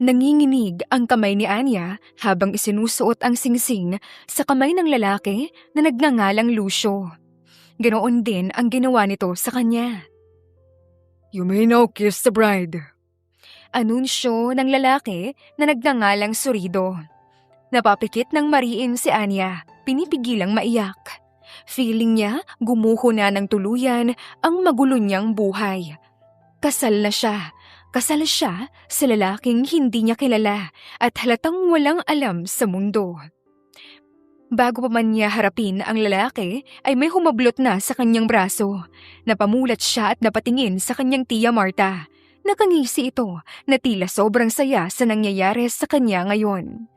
Nanginginig ang kamay ni Anya habang isinusuot ang singsing sa kamay ng lalaki na nagngangalang Lucio. Ganoon din ang ginawa nito sa kanya. You may now kiss the bride. Anunsyo ng lalaki na nagngangalang Surido. Napapikit ng mariin si Anya, pinipigilang maiyak. Feeling niya gumuho na ng tuluyan ang magulo niyang buhay. Kasal na siya. Kasal siya sa lalaking hindi niya kilala at halatang walang alam sa mundo. Bago pa man niya harapin ang lalaki ay may humablot na sa kanyang braso. Napamulat siya at napatingin sa kanyang tiya Marta. Nakangisi ito na tila sobrang saya sa nangyayari sa kanya ngayon.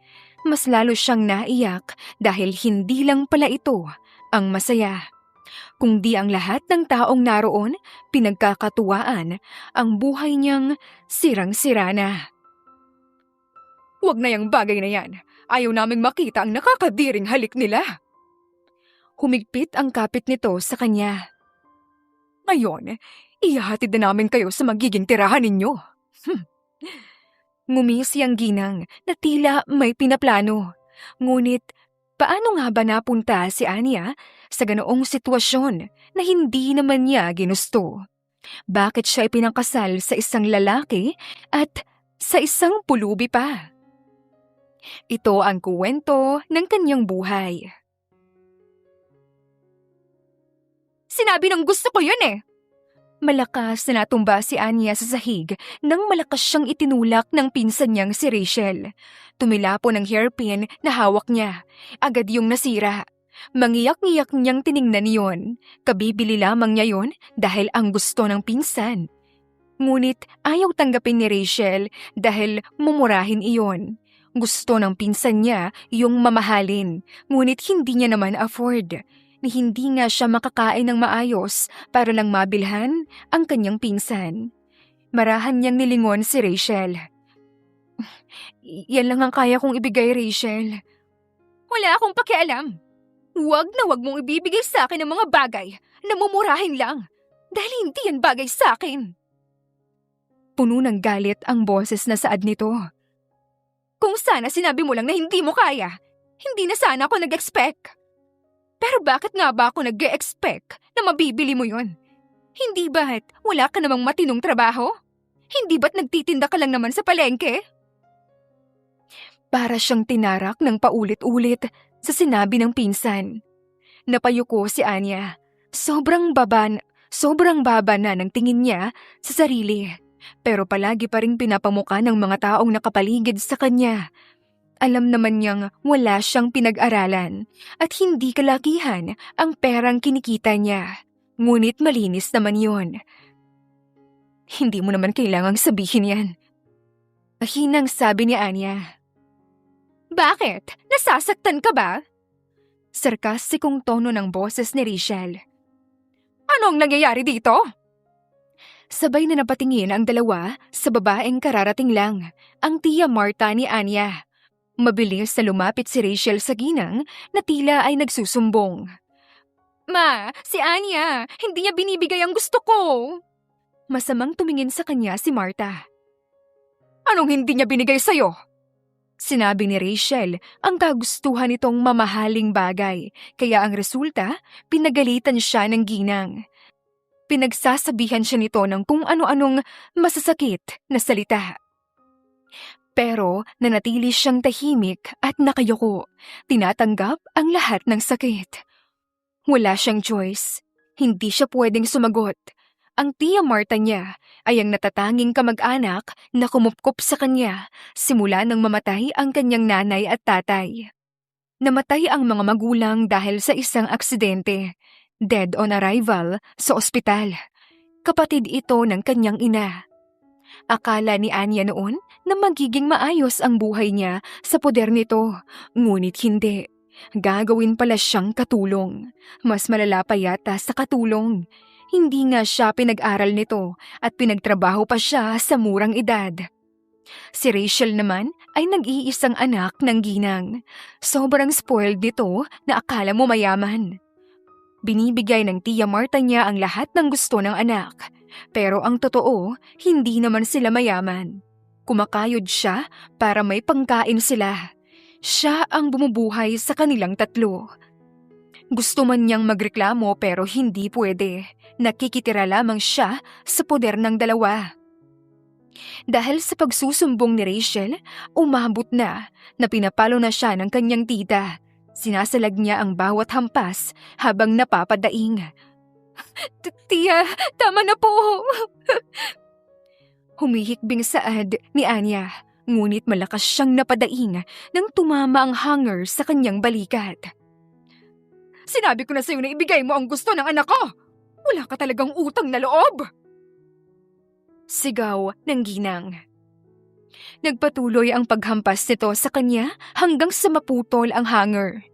Mas lalo siyang naiyak dahil hindi lang pala ito ang masaya. Kung di ang lahat ng taong naroon, pinagkakatuwaan, ang buhay niyang sirang-sira na. Huwag na yung bagay na yan. Ayaw naming makita ang nakakadiring halik nila. Humigpit ang kapit nito sa kanya. Ngayon, ihahatid na namin kayo sa magiging tirahan ninyo. Ngumisi ang ginang na tila may pinaplano. Ngunit, paano nga ba napunta si Anya sa ganoong sitwasyon na hindi naman niya ginusto? Bakit siya ipinangkasal sa isang lalaki at sa isang pulubi pa? Ito ang kuwento ng kanyang buhay. Sinabi ng gusto ko yun eh! Malakas na natumba si Anya sa sahig nang malakas siyang itinulak ng pinsan niyang si Rachel. Tumilapo ng hairpin na hawak niya. Agad yung nasira. Mangiyak-ngiyak niyang tiningnan yon. Kabibili lamang niya yon dahil ang gusto ng pinsan. Ngunit ayaw tanggapin ni Rachel dahil mumurahin iyon. Gusto ng pinsan niya yung mamahalin, ngunit hindi niya naman afford. Ni hindi nga siya makakain ng maayos para lang mabilhan ang kanyang pinsan. Marahan niyang nilingon si Rachel. Yan lang ang kaya kong ibigay, Rachel. Wala akong pakialam. Huwag na huwag mong ibibigay sa akin ng mga bagay na mumurahin lang. Dahil hindi yan bagay sa akin. Puno ng galit ang boses na saad nito. Kung sana sinabi mo lang na hindi mo kaya, hindi na sana ako nag-expect. Pero bakit nga ba ako nag-expect na mabibili mo yun? Hindi ba't wala ka namang matinong trabaho? Hindi ba't nagtitinda ka lang naman sa palengke? Para siyang tinarak ng paulit-ulit sa sinabi ng pinsan. Napayuko si Anya. Sobrang baba na ng tingin niya sa sarili. Pero palagi pa ring pinapamuka ng mga taong nakapaligid sa kanya. Alam naman niyang wala siyang pinag-aralan at hindi kalakihan ang perang kinikita niya. Ngunit malinis naman yon. Hindi mo naman kailangang sabihin yan. Hinang sabi ni Anya. Bakit? Nasasaktan ka ba? Sarkastikong tono ng boses ni Rachel. Anong nangyayari dito? Sabay na napatingin ang dalawa sa babaeng kararating lang, ang tiya Marta ni Anya. Mabilis na lumapit si Rachel sa ginang na tila ay nagsusumbong. Ma, si Anya, hindi niya binibigay ang gusto ko. Masamang tumingin sa kanya si Marta. Anong hindi niya binigay sa'yo? Sinabi ni Rachel ang kagustuhan nitong mamahaling bagay, kaya ang resulta, pinagalitan siya ng ginang. Pinagsasabihan siya nito ng kung ano-anong masasakit na salita. Pero nanatili siyang tahimik at nakayuko, tinatanggap ang lahat ng sakit. Wala siyang choice, hindi siya pwedeng sumagot. Ang tiya Marta niya ay ang natatanging kamag-anak na kumupkop sa kanya simula nang mamatay ang kanyang nanay at tatay. Namatay ang mga magulang dahil sa isang aksidente. Dead on arrival sa ospital. Kapatid ito ng kanyang ina. Akala ni Anya noon na magiging maayos ang buhay niya sa poder nito, ngunit hindi. Gagawin pala siyang katulong. Mas malala pa yata sa katulong. Hindi nga siya pinag-aral nito at pinagtrabaho pa siya sa murang edad. Si Rachel naman ay nag-iisang anak ng ginang. Sobrang spoiled nito na akala mo mayaman. Binibigay ng tiya Marta niya ang lahat ng gusto ng anak. Pero ang totoo, hindi naman sila mayaman. Kumakayod siya para may pangkain sila. Siya ang bumubuhay sa kanilang tatlo. Gusto man niyang magreklamo pero hindi pwede. Nakikitira lamang siya sa poder ng dalawa. Dahil sa pagsusumbong ni Rachel, umabot na pinapalo na siya ng kanyang tita. Sinasalag niya ang bawat hampas habang napapadaing. Tia, tama na po. Humihikbing saad ni Anya, ngunit malakas siyang napadaing nang tumama ang hanger sa kanyang balikat. Sinabi ko na sa'yo na ibigay mo ang gusto ng anak ko. Wala ka talagang utang na loob. Sigaw ng ginang. Nagpatuloy ang paghampas nito sa kanya hanggang sa maputol ang hanger.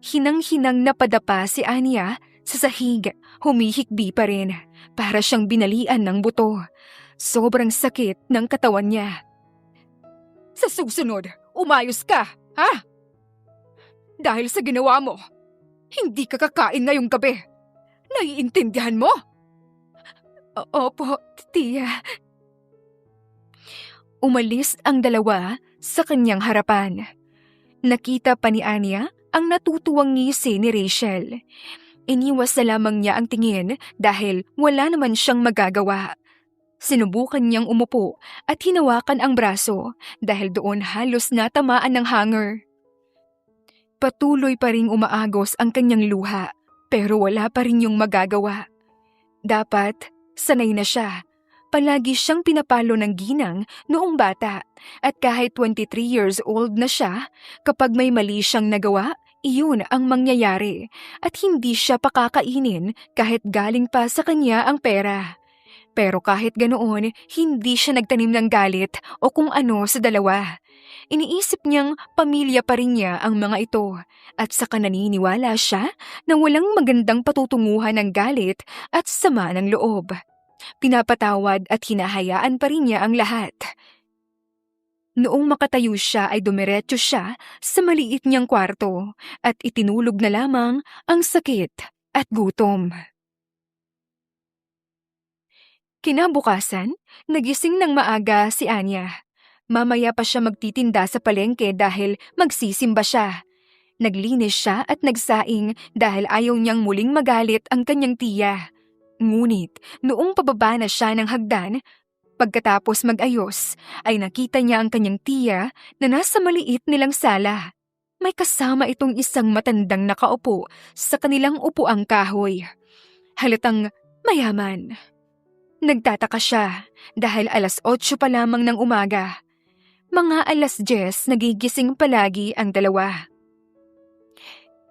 Hinang-hinang napadapa si Anya sa sahig, humihikbi pa rin para siyang binalian ng buto. Sobrang sakit ng katawan niya. Sa susunod, umayos ka, ha? Dahil sa ginawa mo, hindi ka kakain ngayong gabi. Naiintindihan mo? Opo, tiya. Umalis ang dalawa sa kanyang harapan. Nakita pa ni Anya ang natutuwang ngisi ni Rachel. Iniwas na lamang niya ang tingin dahil wala naman siyang magagawa. Sinubukan niyang umupo at hinawakan ang braso dahil doon halos natamaan ng hanger. Patuloy pa ring umaagos ang kanyang luha pero wala pa rin yung magagawa. Dapat sanay na siya. Palagi siyang pinapalo ng ginang noong bata at kahit 23 years old na siya, kapag may mali siyang nagawa, iyon ang mangyayari at hindi siya pakakainin kahit galing pa sa kanya ang pera. Pero kahit ganoon, hindi siya nagtanim ng galit o kung ano sa dalawa. Iniisip niyang pamilya pa rin niya ang mga ito at saka naniniwala siya na walang magandang patutunguhan ng galit at sama ng loob. Pinapatawad at hinahayaan pa rin niya ang lahat. Noong makatayo siya ay dumiretso siya sa maliit niyang kwarto at itinulog na lamang ang sakit at gutom. Kinabukasan, nagising ng maaga si Anya. Mamaya pa siya magtitinda sa palengke dahil magsisimba siya. Naglinis siya at nagsaing dahil ayaw niyang muling magalit ang kanyang tiya. Ngunit noong pababa na siya ng hagdan, pagkatapos mag-ayos, ay nakita niya ang kanyang tiya na nasa maliit nilang sala. May kasama itong isang matandang nakaupo sa kanilang upuang kahoy. Halatang mayaman. Nagtataka siya dahil 8:00 pa lamang ng umaga. Mga 10:00 nagigising palagi ang dalawa.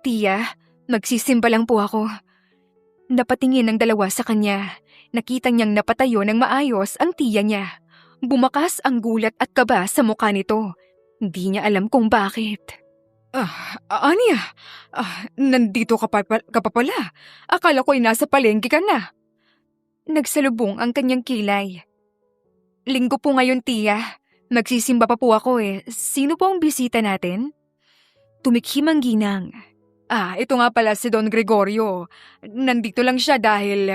Tiya, magsisimba lang po ako. Napatingin ang dalawa sa kanya. Nakita niyang napatayo ng maayos ang tiya niya. Bumakas ang gulat at kaba sa mukha nito. Hindi niya alam kung bakit. Anya, nandito ka pa pala. Akala ko'y nasa palengke ka na. Nagsalubong ang kanyang kilay. Linggo po ngayon, tiya. Magsisimba pa po ako eh. Sino po ang bisita natin? Tumikhim ang ginang. Ito nga pala si Don Gregorio. Nandito lang siya dahil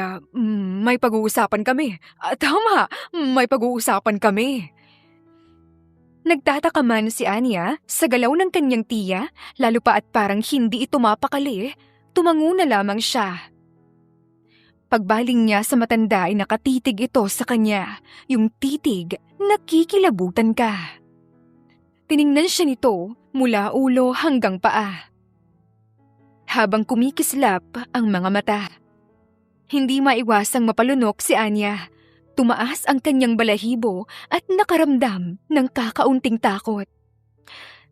may pag-uusapan kami. Tama, may pag-uusapan kami. Nagtataka man si Anya sa galaw ng kanyang tiya, lalo pa at parang hindi ito mapakali. Tumango na lamang siya. Pagbaling niya sa matanda ay nakatitig ito sa kanya. Yung titig, nakikilabutan ka. Tiningnan siya nito mula ulo hanggang paa. Habang kumikislap ang mga mata. Hindi maiwasang mapalunok si Anya. Tumaas ang kanyang balahibo at nakaramdam ng kakaunting takot.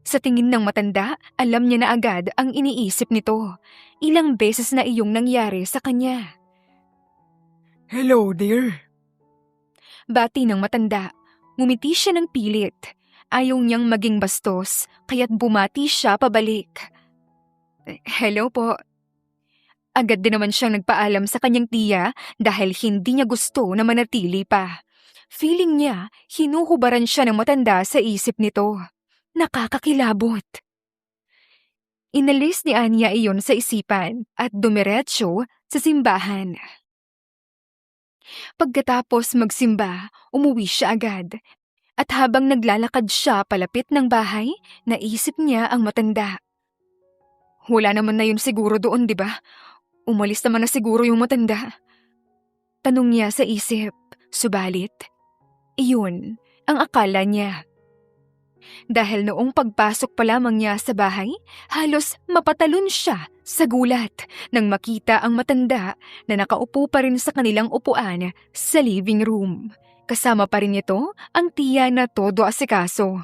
Sa tingin ng matanda, alam niya na agad ang iniisip nito. Ilang beses na iyong nangyari sa kanya. Hello, dear. Bati ng matanda. Ngumiti siya ng pilit. Ayaw niyang maging bastos, kaya't bumati siya pabalik. Hello po. Agad din naman siyang nagpaalam sa kanyang tiya dahil hindi niya gusto na manatili pa. Feeling niya, hinuhubaran siya ng matanda sa isip nito. Nakakakilabot. Inalis ni Anya iyon sa isipan at dumiretso sa simbahan. Pagkatapos magsimba, umuwi siya agad. At habang naglalakad siya palapit ng bahay, naisip niya ang matanda. Wala naman na yun siguro doon, di ba? Umalis naman na siguro yung matanda. Tanong niya sa isip, subalit, iyon ang akala niya. Dahil noong pagpasok pa lamang niya sa bahay, halos mapatalon siya sa gulat nang makita ang matanda na nakaupo pa rin sa kanilang upuan sa living room. Kasama pa rin nito ang tiya na todo asikaso.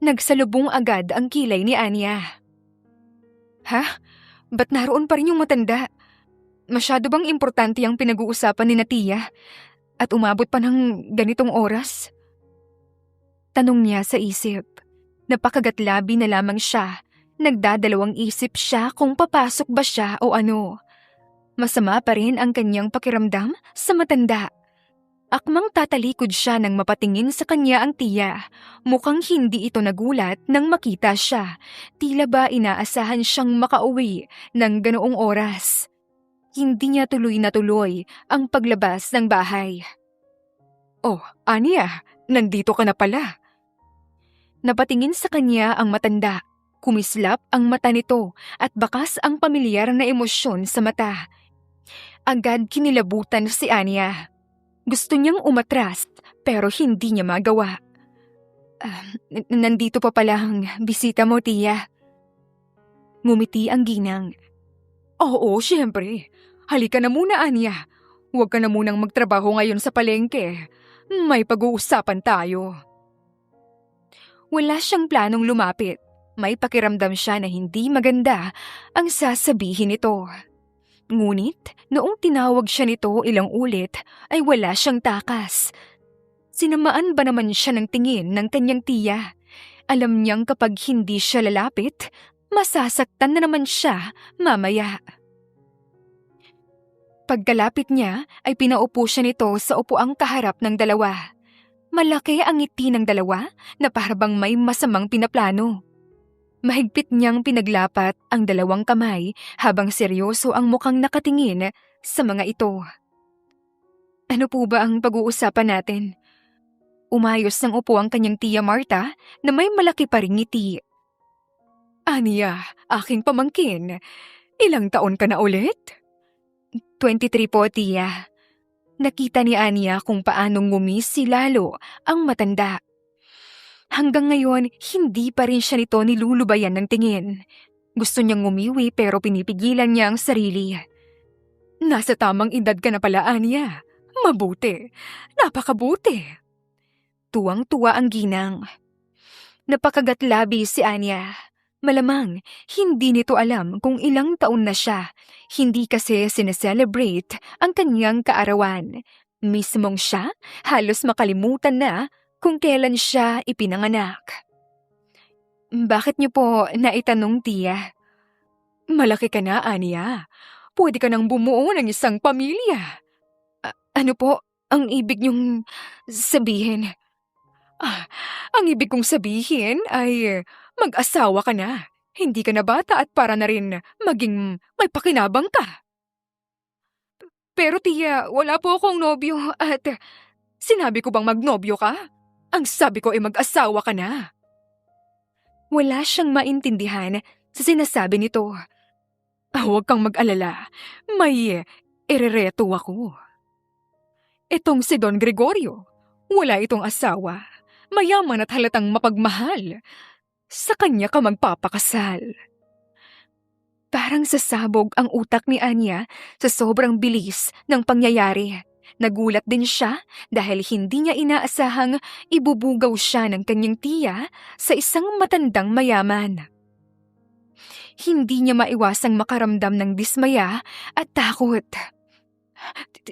Nagsalubong agad ang kilay ni Anya. Ha? Ba't naroon pa rin yung matanda? Masyado bang importante ang pinag-uusapan ni na tiya? At umabot pa ng ganitong oras? Tanong niya sa isip. Napakagatlabi na lamang siya. Nagdadalawang isip siya kung papasok ba siya o ano. Masama pa rin ang kanyang pakiramdam sa matanda. Akmang tatalikod siya nang mapatingin sa kanya ang tiya. Mukhang hindi ito nagulat nang makita siya. Tila ba inaasahan siyang makauwi ng ganoong oras. Hindi niya tuloy na tuloy ang paglabas ng bahay. Oh, Anya, nandito ka na pala. Napatingin sa kanya ang matanda. Kumislap ang mata nito at bakas ang pamilyar na emosyon sa mata. Agad kinilabutan si Anya. Gusto niyang umatras pero hindi niya magawa. Nandito pa pala ang bisita mo, tiya. Ngumiti ang ginang. Oo, syempre. Halika na muna, Anya. Huwag ka na munang magtrabaho ngayon sa palengke. May pag-uusapan tayo. Wala siyang planong lumapit. May pakiramdam siya na hindi maganda ang sasabihin nito. Ngunit, noong tinawag siya nito ilang ulit, ay wala siyang takas. Sinamaan ba naman siya ng tingin ng kanyang tiya? Alam niyang kapag hindi siya lalapit, masasaktan na naman siya mamaya. Pagkalapit niya, ay pinaupo siya nito sa upuang kaharap ng dalawa. Malaki ang ngiti ng dalawa na parabang may masamang pinaplano. Mahigpit niyang pinaglapat ang dalawang kamay habang seryoso ang mukhang nakatingin sa mga ito. Ano po ba ang pag-uusapan natin? Umayos ng upo ang kanyang tiya Marta na may malaki pa ring ngiti. Anya, aking pamangkin, ilang taon ka na ulit? 23 po, tiya. Nakita ni Anya kung paanong ngumisi lalo ang matanda. Hanggang ngayon, hindi pa rin siya nito nilulubayan ng tingin. Gusto niyang umiwi pero pinipigilan niya ang sarili. Nasa tamang edad ka na pala, Anya. Mabuti. Napakabuti. Tuwang-tuwa ang ginang. Napakagatlabi si Anya. Malamang, hindi nito alam kung ilang taon na siya. Hindi kasi sineselebrate ang kanyang kaarawan. Mismong siya, halos makalimutan na kung kailan siya ipinanganak. Bakit niyo po naitanong, tiya? Malaki ka na, Anya. Pwede ka nang bumuo ng isang pamilya. Ano po ang ibig niyong sabihin? Ang ibig kong sabihin ay mag-asawa ka na. Hindi ka na bata at para na rin maging may pakinabang ka. Pero tiya, wala po akong nobyo at sinabi ko bang magnobyo ka? Ang sabi ko ay mag-asawa ka na. Wala siyang maintindihan sa sinasabi nito. Huwag kang mag-alala. May irereto ako. Itong si Don Gregorio, wala itong asawa. Mayaman at halatang mapagmahal. Sa kanya ka magpapakasal. Parang sasabog ang utak ni Anya sa sobrang bilis ng pangyayari. Nagulat din siya dahil hindi niya inaasahang ibubugaw siya ng kanyang tiya sa isang matandang mayaman. Hindi niya maiwasang makaramdam ng dismaya at takot.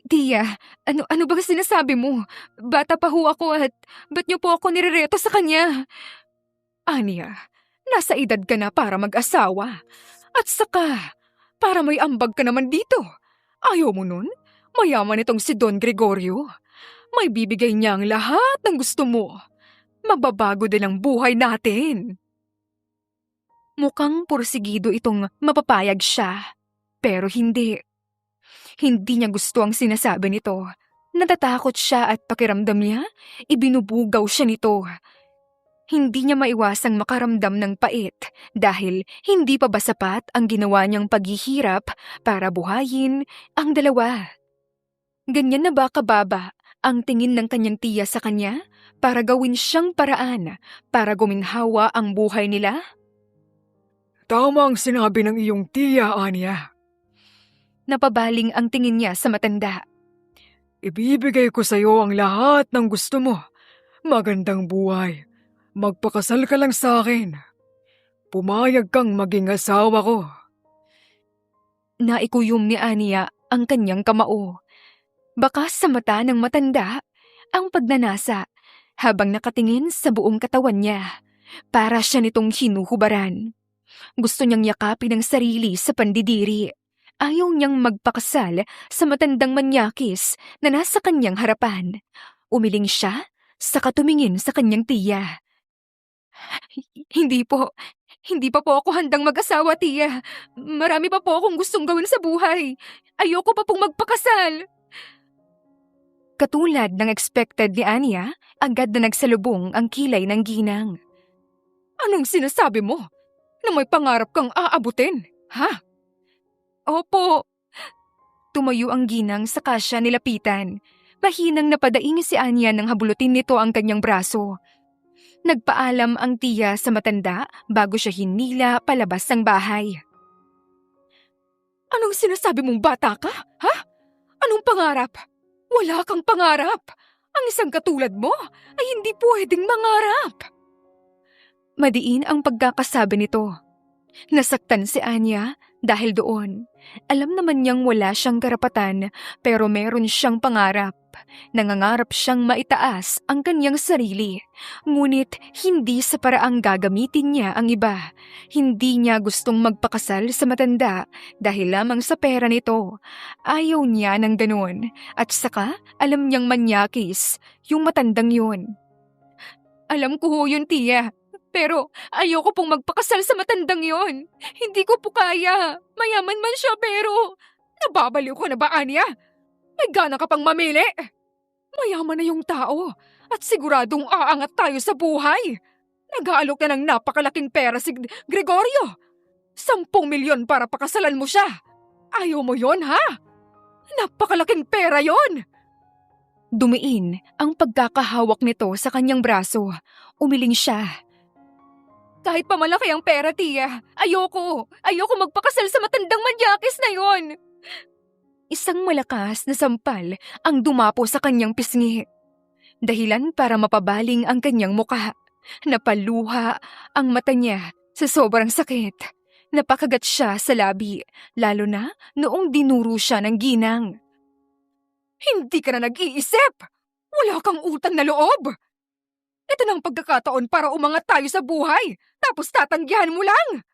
Tiya, ano bang sinasabi mo? Bata pa ho ako at ba't niyo po ako nirereto sa kanya? Anya, nasa edad ka na para mag-asawa. At saka, para may ambag ka naman dito. Ayaw mo nun? Mayaman itong si Don Gregorio. May bibigay niya ang lahat ng gusto mo. Mababago din ang buhay natin. Mukhang porsigido itong mapapayag siya. Pero hindi. Hindi niya gusto ang sinasabi nito. Natatakot siya at pakiramdam niya, ibinubugaw siya nito. Hindi niya maiwasang makaramdam ng pait dahil hindi pa ba sapat ang ginawa niyang paghihirap para buhayin ang dalawa. Ganyan na ba kababa ang tingin ng kanyang tiya sa kanya para gawin siyang paraan para guminhawa ang buhay nila? Tama ang sinabi ng iyong tiya, Anya. Napabaling ang tingin niya sa matanda. Ibibigay ko sa iyo ang lahat ng gusto mo. Magandang buhay. Magpakasal ka lang sa akin. Pumayag kang maging asawa ko. Naikuyom ni Ania ang kanyang kamao. Bakas sa mata ng matanda ang pagnanasa habang nakatingin sa buong katawan niya. Para siya nitong hinuhubaran. Gusto niyang yakapin ang sarili sa pandidiri. Ayaw niyang magpakasal sa matandang manyakis na nasa kanyang harapan. Umiling siya sa katumingin sa kanyang tiya. Hindi pa po ako handang mag-asawa, tiya. Marami pa po akong gustong gawin sa buhay. Ayoko pa pong magpakasal. Katulad ng expected ni Anya, agad na nagsalubong ang kilay ng ginang. Anong sinasabi mo? Na may pangarap kang aabutin, ha? Opo. Tumayo ang ginang saka siya nilapitan. Mahinang napadaing si Anya nang habulutin nito ang kanyang braso. Nagpaalam ang tiya sa matanda bago siya hinila palabas ng bahay. Anong sinasabi mong bata ka, ha? Anong pangarap? Wala kang pangarap. Ang isang katulad mo ay hindi pwedeng mangarap. Madiin ang pagkakasabi nito. Nasaktan si Anya dahil doon. Alam naman niyang wala siyang karapatan pero meron siyang pangarap. Nangangarap siyang maitaas ang kanyang sarili. Ngunit hindi sa paraang gagamitin niya ang iba. Hindi niya gustong magpakasal sa matanda dahil lamang sa pera nito. Ayaw niya ng ganun. At saka alam niyang manyakis yung matandang yun. Alam ko ho yun, tiya. Pero ayoko pong magpakasal sa matandang yon. Hindi ko po kaya. Mayaman man siya pero nababaliw ko na ba, Anya? May gana ka pang mamili. Mayaman na yung tao at siguradong aangat tayo sa buhay. Nag-aalok na ng napakalaking pera si Gregorio. 10 milyon para pakasalan mo siya. Ayaw mo yon, ha? Napakalaking pera yon. Dumiin ang pagkakahawak nito sa kanyang braso. Umiling siya. Kahit pa malaki ang pera, tiya. Ayoko magpakasal sa matandang manyakis na yon. Isang malakas na sampal ang dumapo sa kanyang pisngi. Dahilan para mapabaling ang kanyang muka. Napaluha ang mata niya sa sobrang sakit. Napakagat siya sa labi, lalo na noong dinuro siya ng ginang. Hindi ka na nag-iisip! Wala kang utang na loob! Ito na ang pagkakataon para umangat tayo sa buhay, tapos tatanggihan mo lang!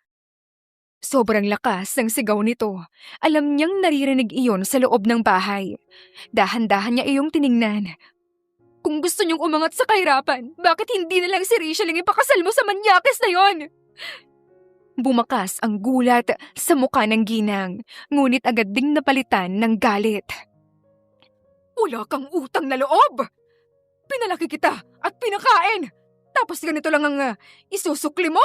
Sobrang lakas ng sigaw nito. Alam niyang naririnig iyon sa loob ng bahay. Dahan-dahan niya iyong tiningnan. Kung gusto niyong umangat sa kahirapan, bakit hindi na lang si Rachel ang ipakasal mo sa manyakis na yon? Bumakas ang gulat sa mukha ng ginang, ngunit agad ding napalitan ng galit. Wala kang utang na loob! Pinalaki kita at pinakain! Tapos ganito lang ang isusukli mo!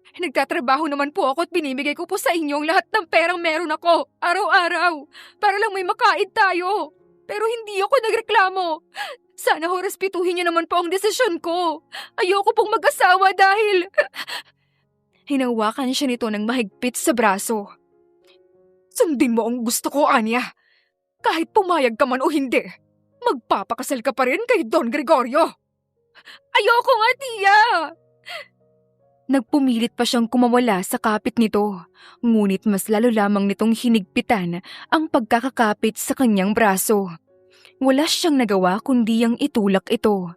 Nagtatrabaho naman po ako at binibigay ko po sa inyo ang lahat ng perang meron ako, araw-araw, para lang may makain tayo. Pero hindi ako nagreklamo. Sana ho respetuhin niyo naman po ang desisyon ko. Ayoko pong mag-asawa dahil... Hinawakan siya nito ng mahigpit sa braso. Sundin mo ang gusto ko, Anya. Kahit pumayag ka man o hindi, magpapakasal ka pa rin kay Don Gregorio. Ayoko nga, tiya! Nagpumilit pa siyang kumawala sa kapit nito, ngunit mas lalo lamang nitong hinigpitan ang pagkakakapit sa kanyang braso. Wala siyang nagawa kundi ang itulak ito.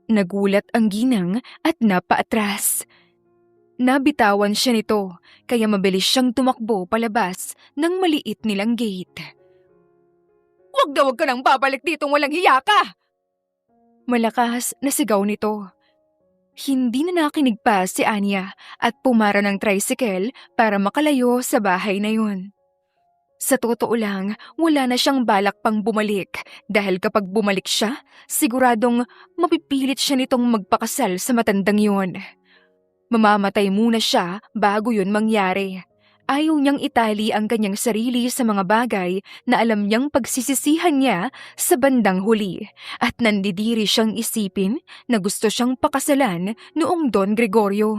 Nagulat ang ginang at napaatras. Nabitawan siya nito, kaya mabilis siyang tumakbo palabas ng maliit nilang gate. Huwag ka nang babalik ditong walang hiya ka! Malakas na sigaw nito. Hindi na nakinig pa si Anya at pumara ng tricycle para makalayo sa bahay na yun. Sa totoo lang, wala na siyang balak pang bumalik dahil kapag bumalik siya, siguradong mapipilit siya nitong magpakasal sa matandang yun. Mamamatay muna siya bago yun mangyari. Ayaw niyang itali ang kanyang sarili sa mga bagay na alam niyang pagsisisihan niya sa bandang huli at nandidiri siyang isipin na gusto siyang pakasalan noong Don Gregorio.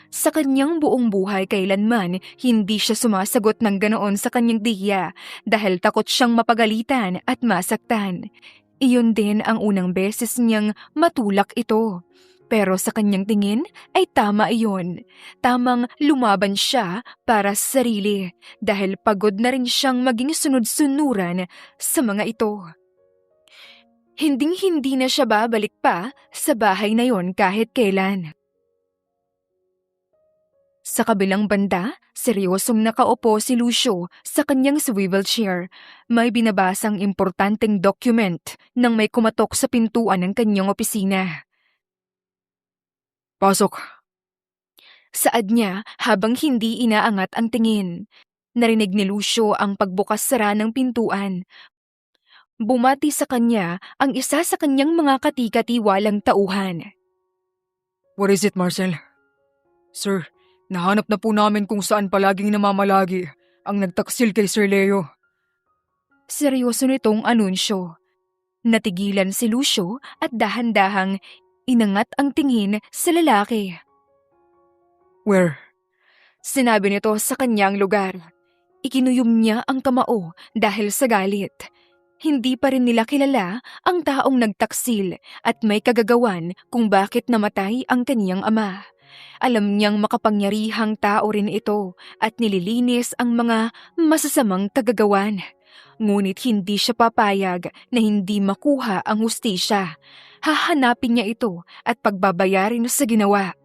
Sa kanyang buong buhay kailanman hindi siya sumasagot ng ganoon sa kanyang tiya dahil takot siyang mapagalitan at masaktan. Iyon din ang unang beses niyang matulak ito. Pero sa kanyang tingin ay tama iyon. Tamang lumaban siya para sa sarili dahil pagod na rin siyang maging sunod-sunuran sa mga ito. Hinding-hindi na siya babalik pa sa bahay na yon kahit kailan. Sa kabilang banda, seryosong nakaupo si Lucio sa kanyang swivel chair. May binabasang importanteng document nang may kumatok sa pintuan ng kanyang opisina. Pasok. Saad niya habang hindi inaangat ang tingin. Narinig ni Lucio ang pagbukas-sara ng pintuan. Bumati sa kanya ang isa sa kanyang mga katikatiwalang tauhan. What is it, Marcel? Sir, nahanap na po namin kung saan palaging namamalagi ang nagtaksil kay Sir Leo. Seryoso nitong anunsyo. Natigilan si Lucio at dahan-dahang inangat ang tingin sa lalaki. Where? Sinabi nito sa kanyang lugar. Ikinuyom niya ang kamao dahil sa galit. Hindi pa rin nila kilala ang taong nagtaksil at may kagagawan kung bakit namatay ang kaniyang ama. Alam niyang makapangyarihang tao rin ito at nililinis ang mga masasamang kagagawan. Ngunit hindi siya papayag na hindi makuha ang hustisya. Hahanapin niya ito at pagbabayarin sa ginawa.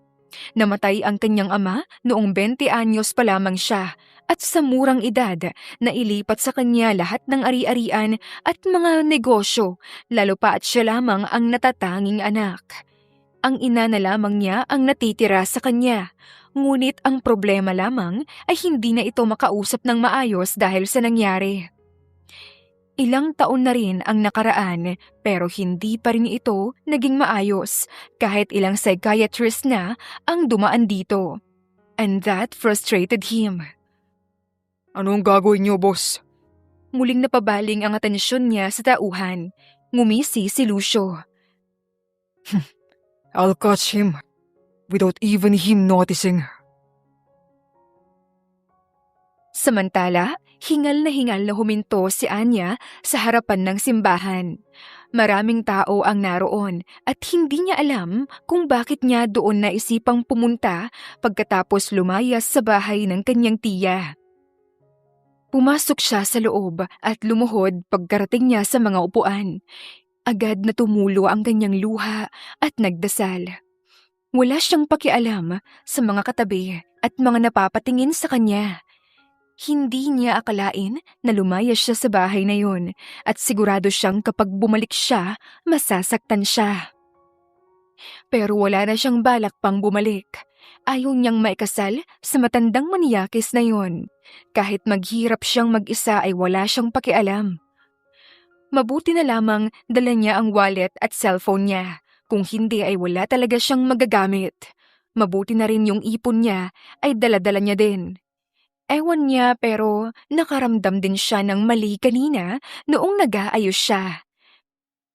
Namatay ang kanyang ama noong 20 anyos pa lamang siya at sa murang edad na ilipat sa kanya lahat ng ari-arian at mga negosyo, lalo pa at siya lamang ang natatanging anak. Ang ina na lamang niya ang natitira sa kanya, ngunit ang problema lamang ay hindi na ito makausap ng maayos dahil sa nangyari. Ilang taon na rin ang nakaraan pero hindi pa rin ito naging maayos kahit ilang psychiatrist na ang dumaan dito. And that frustrated him. Anong gagawin niyo, boss? Muling napabaling ang atensyon niya sa tauhan. Ngumisi si Lucio. I'll catch him without even him noticing. Samantala, hingal na huminto si Anya sa harapan ng simbahan. Maraming tao ang naroon at hindi niya alam kung bakit niya doon naisipang pumunta pagkatapos lumayas sa bahay ng kanyang tiya. Pumasok siya sa loob at lumuhod pagkarating niya sa mga upuan. Agad na tumulo ang kanyang luha at nagdasal. Wala siyang pakialam sa mga katabi at mga napapatingin sa kanya. Hindi niya akalain na lumayas siya sa bahay na yun at sigurado siyang kapag bumalik siya, masasaktan siya. Pero wala na siyang balak pang bumalik. Ayaw niyang maikasal sa matandang maniyakis na yun. Kahit maghirap siyang mag-isa ay wala siyang pakialam. Mabuti na lamang dala niya ang wallet at cellphone niya. Kung hindi ay wala talaga siyang magagamit. Mabuti na rin yung ipon niya ay dala-dala niya din. Ewan niya pero nakaramdam din siya ng mali kanina noong nag-aayos siya.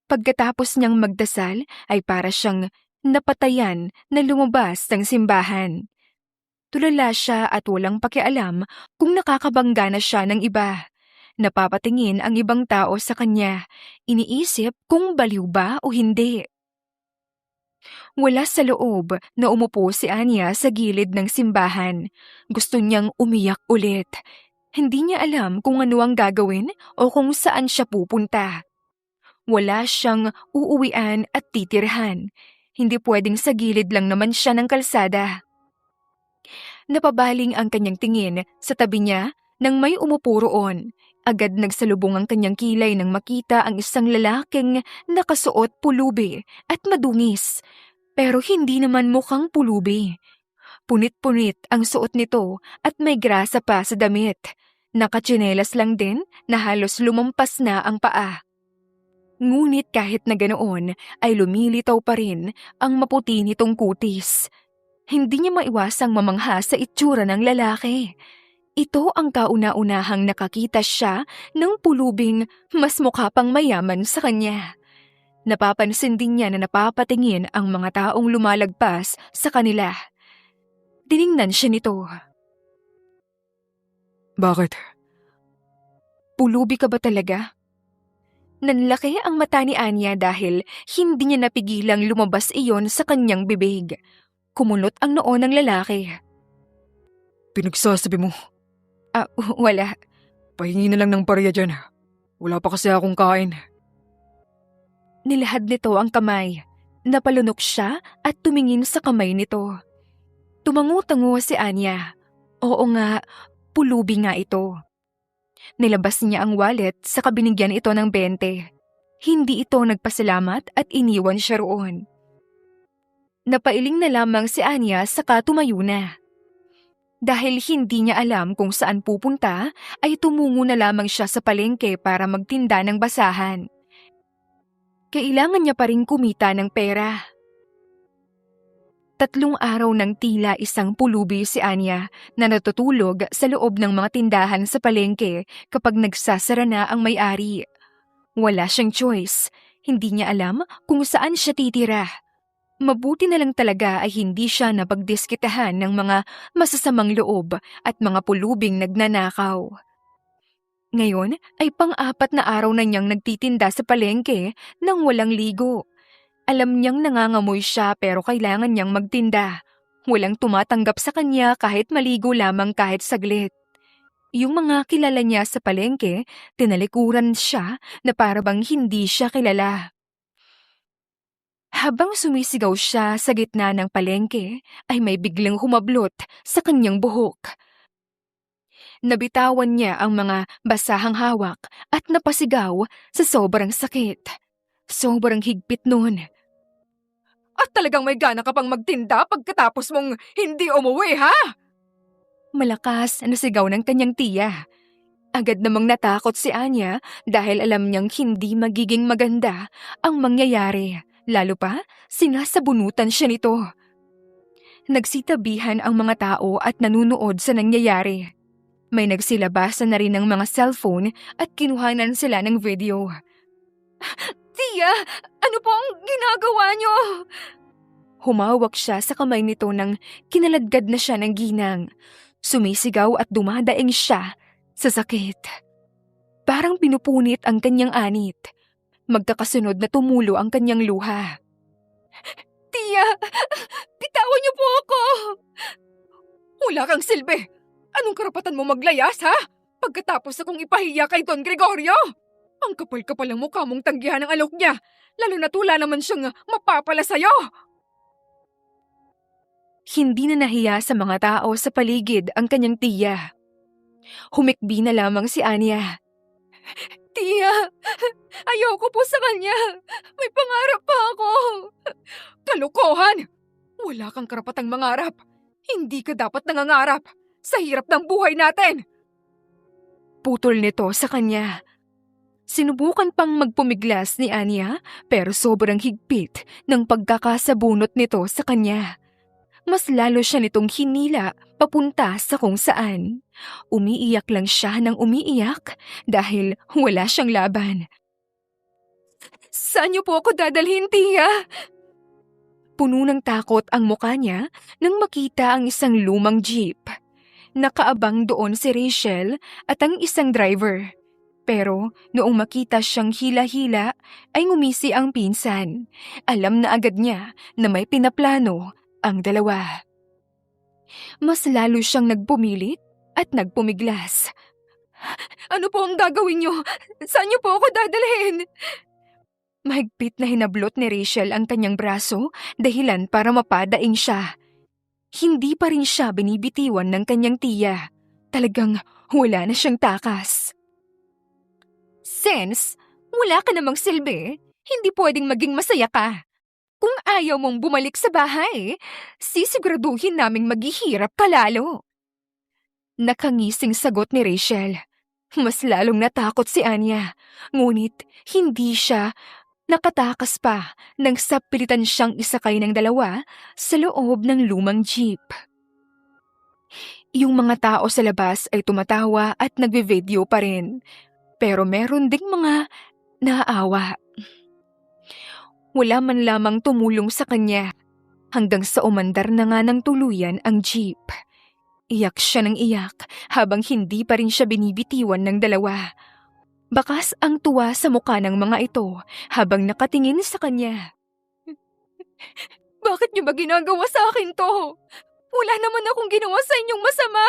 Pagkatapos niyang magdasal ay para siyang napatayan na lumabas ng simbahan. Tulala siya at walang pakialam kung nakakabangga na siya ng iba. Napapatingin ang ibang tao sa kanya, iniisip kung baliw ba o hindi. Wala sa loob na umupo si Anya sa gilid ng simbahan. Gusto niyang umiyak ulit. Hindi niya alam kung ano ang gagawin o kung saan siya pupunta. Wala siyang uuwian at titirhan. Hindi pwedeng sa gilid lang naman siya ng kalsada. Napabaling ang kanyang tingin sa tabi niya nang may umupo roon. Agad nagsalubong ang kanyang kilay nang makita ang isang lalaking nakasuot pulubi at madungis. Pero hindi naman mukhang pulubi. Punit-punit ang suot nito at may grasa pa sa damit. Nakatsinelas lang din na halos lumampas na ang paa. Ngunit kahit na ganoon ay lumilitaw pa rin ang maputi nitong kutis. Hindi niya maiwasang mamangha sa itsura ng lalaki. Ito ang kauna-unahang nakakita siya ng pulubing mas mukha pang mayaman sa kanya. Napapansin din niya na napapatingin ang mga taong lumalagpas sa kanila. Tiningnan siya nito. Bakit? Pulubi ka ba talaga? Nanlaki ang mata ni Anya dahil hindi niya napigilang lumabas iyon sa kanyang bibig. Kumunot ang noo ng lalaki. Pinagsasabi mo, Wala. pahingi na lang ng parya dyan. Wala pa kasi akong kain. Nilahad nito ang kamay. Napalunok siya at tumingin sa kamay nito. Tumango-tango si Anya. Oo nga, pulubi nga ito. Nilabas niya ang wallet sa kabinigyan ito ng 20. Hindi ito nagpasalamat at iniwan siya roon. Napailing na lamang si Anya saka tumayo na. Dahil hindi niya alam kung saan pupunta, ay tumungo na lamang siya sa palengke para magtinda ng basahan. Kailangan niya pa rin kumita ng pera. 3 araw ng tila isang pulubi si Anya na natutulog sa loob ng mga tindahan sa palengke kapag nagsasara na ang may-ari. Wala siyang choice. Hindi niya alam kung saan siya titira. Mabuti na lang talaga ay hindi siya napagdiskitahan ng mga masasamang loob at mga pulubing nagnanakaw. Ngayon ay pang-4 na araw na niyang nagtitinda sa palengke nang walang ligo. Alam niyang nangangamoy siya pero kailangan niyang magtinda. Walang tumatanggap sa kanya kahit maligo lamang kahit saglit. Yung mga kilala niya sa palengke, tinalikuran siya na parabang hindi siya kilala. Habang sumisigaw siya sa gitna ng palengke, ay may biglang humablot sa kanyang buhok. Nabitawan niya ang mga basahang hawak at napasigaw sa sobrang sakit. Sobrang higpit nun. At talagang may gana ka pang magtinda pagkatapos mong hindi umuwi, ha? Malakas na sigaw ng kanyang tiya. Agad namang natakot si Anya dahil alam niyang hindi magiging maganda ang mangyayari. Lalo pa, sinasabunutan siya nito. Nagsitabihan ang mga tao at nanunood sa nangyayari. May nagsilabasan na rin ng mga cellphone at kinuhanan sila ng video. Tia, ano po ang ginagawa niyo? Humawak siya sa kamay nito nang kinaladkad na siya ng ginang. Sumisigaw at dumadaing siya sa sakit. Parang pinupunit ang kanyang anit. Magkakasunod na tumulo ang kanyang luha. Tia, bitawan niyo po ako! Wala kang silbi! Anong karapatan mo maglayas, ha? Pagkatapos akong ipahiya kay Don Gregorio! Ang kapal-kapal ang mukha mong tanggihan ng alok niya, lalo na tula naman siyang mapapala sa'yo! Hindi na nahiya sa mga tao sa paligid ang kanyang tiya. Humikbi na lamang si Anya. Tia, ayoko po sa kanya. May pangarap pa ako. Kalokohan! Wala kang karapatang mangarap. Hindi ka dapat nangangarap sa hirap ng buhay natin. Putol nito sa kanya. Sinubukan pang magpumiglas ni Anya pero sobrang higpit ng pagkakasabunot nito sa kanya. Mas lalo siya nitong hinila papunta sa kung saan. Umiiyak lang siya ng umiiyak dahil wala siyang laban. Saan niyo po ako dadalhin, Tia? Puno ng takot ang mukha niya nang makita ang isang lumang jeep. Nakaabang doon si Rachel at ang isang driver. Pero noong makita siyang hila-hila ay ngumisi ang pinsan. Alam na agad niya na may pinaplano ang dalawa. Mas lalo siyang nagpumilit at nagpumiglas. Ano po ang gagawin niyo? Saan niyo po ako dadalhin? Mahigpit na hinablot ni Rachel ang kanyang braso dahilan para mapadaing siya. Hindi pa rin siya binibitiwan ng kanyang tiya. Talagang wala na siyang takas. Since wala ka namang silbi, hindi pwedeng maging masaya ka. Kung ayaw mong bumalik sa bahay, sisiguraduhin naming maghihirap ka lalo. Nakangising sagot ni Rachel. Mas lalong natakot si Anya, ngunit hindi siya nakatakas pa nang sapilitan siyang isakay ng dalawa sa loob ng lumang jeep. Yung mga tao sa labas ay tumatawa at nagbe-video pa rin, pero meron ding mga naaawa. Wala man lamang tumulong sa kanya hanggang sa umandar na nga ng tuluyan ang jeep. Iyak siya ng iyak habang hindi pa rin siya binibitiwan ng dalawa. Bakas ang tuwa sa mukha ng mga ito habang nakatingin sa kanya. Bakit niyo ba ginagawa sa akin to? Wala naman akong ginawa sa inyong masama.